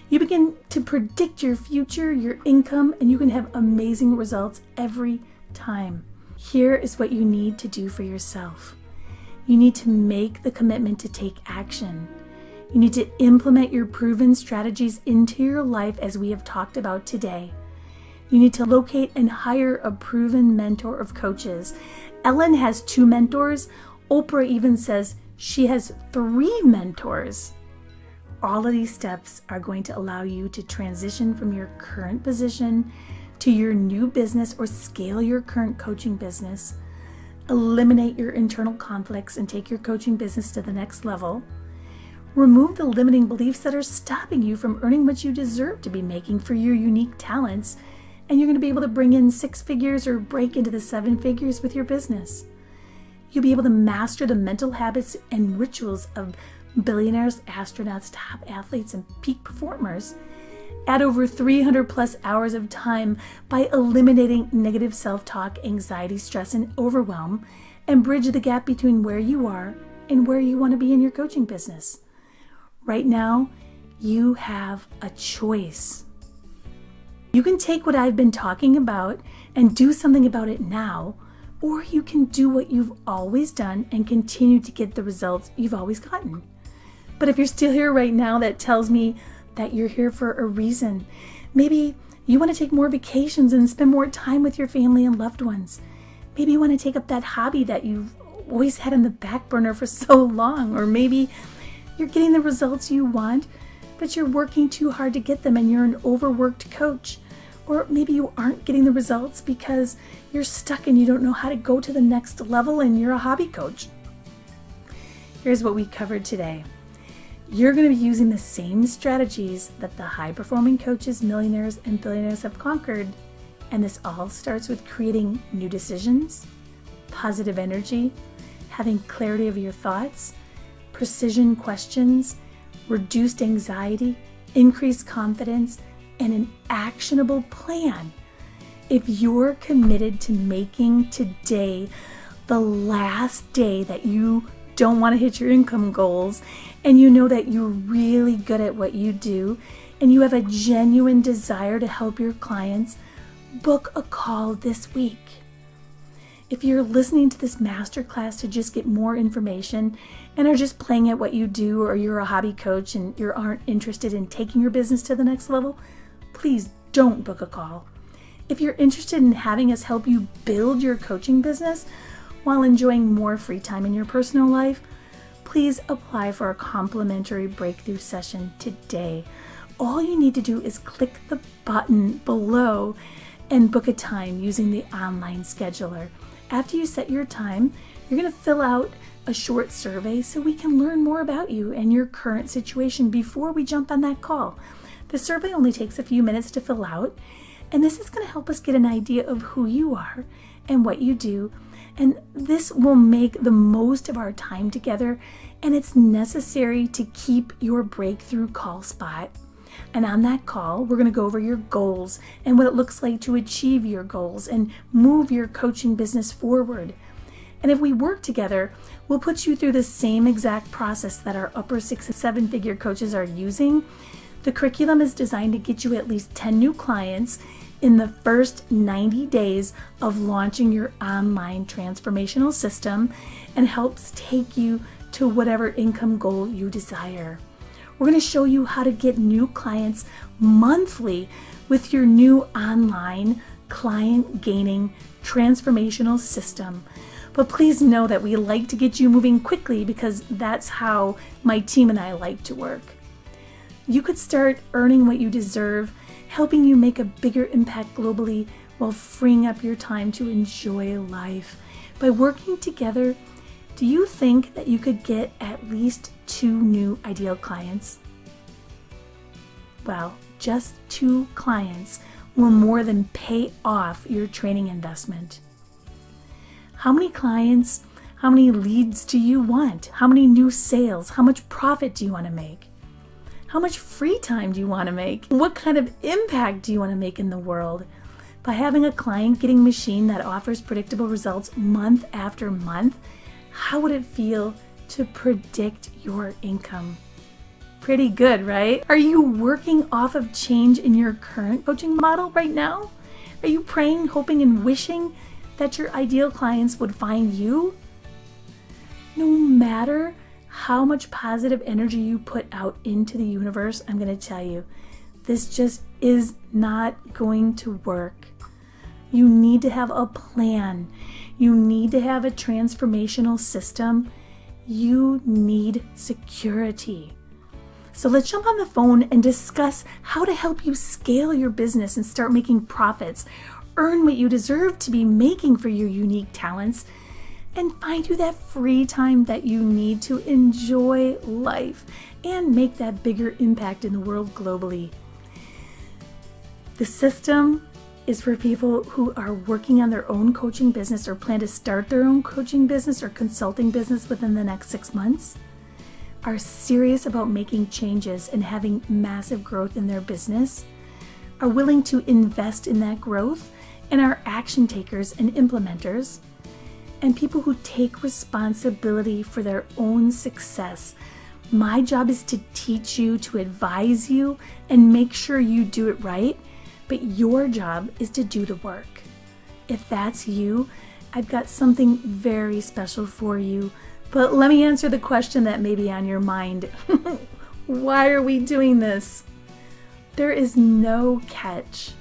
[SPEAKER 1] You begin to predict your future, your income, and you can have amazing results every time. Here is what you need to do for yourself. You need to make the commitment to take action. You need to implement your proven strategies into your life as we have talked about today. You need to locate and hire a proven mentor of coaches. Ellen has 2 mentors. Oprah even says she has 3 mentors. All of these steps are going to allow you to transition from your current position to your new business or scale your current coaching business, eliminate your internal conflicts and take your coaching business to the next level, remove the limiting beliefs that are stopping you from earning what you deserve to be making for your unique talents, and you're going to be able to bring in 6 figures or break into the 7 figures with your business. You'll be able to master the mental habits and rituals of billionaires, astronauts, top athletes, and peak performers. Add over 300 plus hours of time by eliminating negative self-talk, anxiety, stress, and overwhelm, and bridge the gap between where you are and where you want to be in your coaching business. Right now, you have a choice. You can take what I've been talking about and do something about it now, or you can do what you've always done and continue to get the results you've always gotten. But if you're still here right now, that tells me that you're here for a reason. Maybe you want to take more vacations and spend more time with your family and loved ones. Maybe you want to take up that hobby that you've always had on the back burner for so long. Or maybe you're getting the results you want, but you're working too hard to get them and you're an overworked coach. Or maybe you aren't getting the results because you're stuck and you don't know how to go to the next level and you're a hobby coach. Here's what we covered today. You're going to be using the same strategies that the high-performing coaches, millionaires, and billionaires have conquered. And this all starts with creating new decisions, positive energy, having clarity of your thoughts, precision questions, reduced anxiety, increased confidence, and an actionable plan. If you're committed to making today the last day that you don't want to hit your income goals, and you know that you're really good at what you do, and you have a genuine desire to help your clients, book a call this week. If you're listening to this masterclass to just get more information and are just playing at what you do, or you're a hobby coach and you aren't interested in taking your business to the next level, please don't book a call. If you're interested in having us help you build your coaching business while enjoying more free time in your personal life, please apply for a complimentary breakthrough session today. All you need to do is click the button below and book a time using the online scheduler. After you set your time, you're going to fill out a short survey so we can learn more about you and your current situation before we jump on that call. The survey only takes a few minutes to fill out, and this is going to help us get an idea of who you are and what you do. And this will make the most of our time together, and it's necessary to keep your breakthrough call spot. And on that call, we're going to go over your goals and what it looks like to achieve your goals and move your coaching business forward. And if we work together, we'll put you through the same exact process that our upper 6 and 7 figure coaches are using. The curriculum is designed to get you at least 10 new clients in the first 90 days of launching your online transformational system, and helps take you to whatever income goal you desire. We're going to show you how to get new clients monthly with your new online client gaining transformational system. But please know that we like to get you moving quickly because that's how my team and I like to work. You could start earning what you deserve, helping you make a bigger impact globally while freeing up your time to enjoy life. By working together, do you think that you could get at least 2 new ideal clients? Well, just 2 clients will more than pay off your training investment. How many clients, how many leads do you want? How many new sales? How much profit do you want to make? How much free time do you want to make? What kind of impact do you want to make in the world? By having a client getting machine that offers predictable results month after month, how would it feel to predict your income? Pretty good, right? Are you working off of change in your current coaching model right now? Are you praying, hoping, and wishing that your ideal clients would find you? No matter how much positive energy you put out into the universe, I'm going to tell you, This just is not going to work. You need to have a plan. You need to have a transformational system. You need security. So let's jump on the phone and discuss how to help you scale your business and start making profits, earn what you deserve to be making for your unique talents, and find you that free time that you need to enjoy life and make that bigger impact in the world globally. The system is for people who are working on their own coaching business or plan to start their own coaching business or consulting business within the next 6 months, are serious about making changes and having massive growth in their business, are willing to invest in that growth, and are action takers and implementers, and people who take responsibility for their own success. My job is to teach you, to advise you, and make sure you do it right, but your job is to do the work. If that's you, I've got something very special for you. But let me answer the question that may be on your mind. Why are we doing this? There is no catch.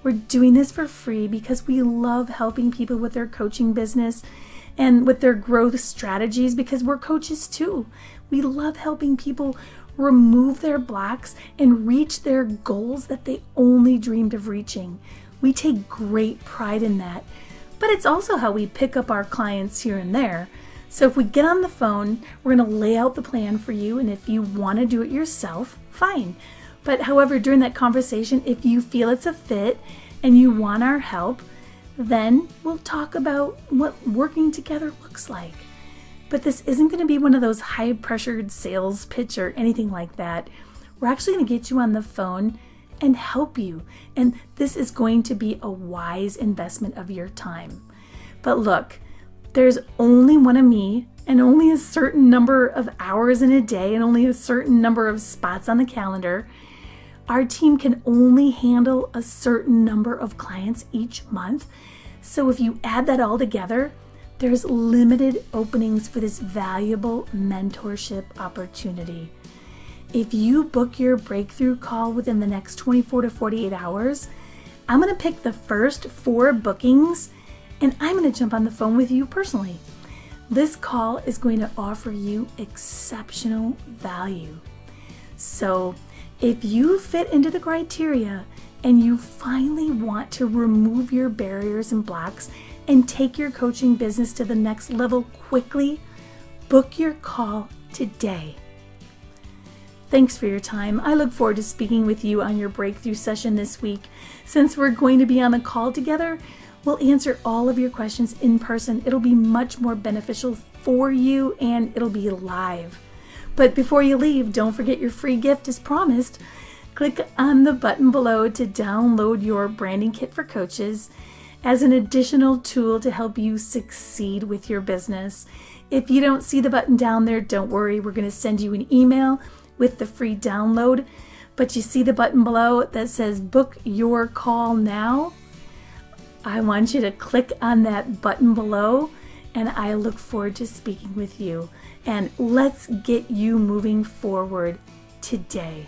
[SPEAKER 1] We're doing this for free because we love helping people with their coaching business and with their growth strategies, because we're coaches too. We love helping people remove their blocks and reach their goals that they only dreamed of reaching. We take great pride in that. But it's also how we pick up our clients here and there. So if we get on the phone, we're going to lay out the plan for you, and if you want to do it yourself, fine. But however, during that conversation, if you feel it's a fit and you want our help, then we'll talk about what working together looks like. But this isn't going to be one of those high-pressured sales pitch or anything like that. We're actually going to get you on the phone and help you, and this is going to be a wise investment of your time. But look, there's only one of me and only a certain number of hours in a day and only a certain number of spots on the calendar. Our team can only handle a certain number of clients each month. So if you add that all together, there's limited openings for this valuable mentorship opportunity. If you book your breakthrough call within the next 24 to 48 hours, I'm going to pick the first 4 bookings and I'm going to jump on the phone with you personally. This call is going to offer you exceptional value. So if you fit into the criteria and you finally want to remove your barriers and blocks and take your coaching business to the next level quickly, book your call today. Thanks for your time. I look forward to speaking with you on your breakthrough session this week. Since we're going to be on a call together, we'll answer all of your questions in person. It'll be much more beneficial for you and it'll be live. But before you leave, don't forget your free gift as promised. Click on the button below to download your branding kit for coaches as an additional tool to help you succeed with your business. If you don't see the button down there, don't worry. We're going to send you an email with the free download. But you see the button below that says book your call now? I want you to click on that button below, and I look forward to speaking with you. And let's get you moving forward today.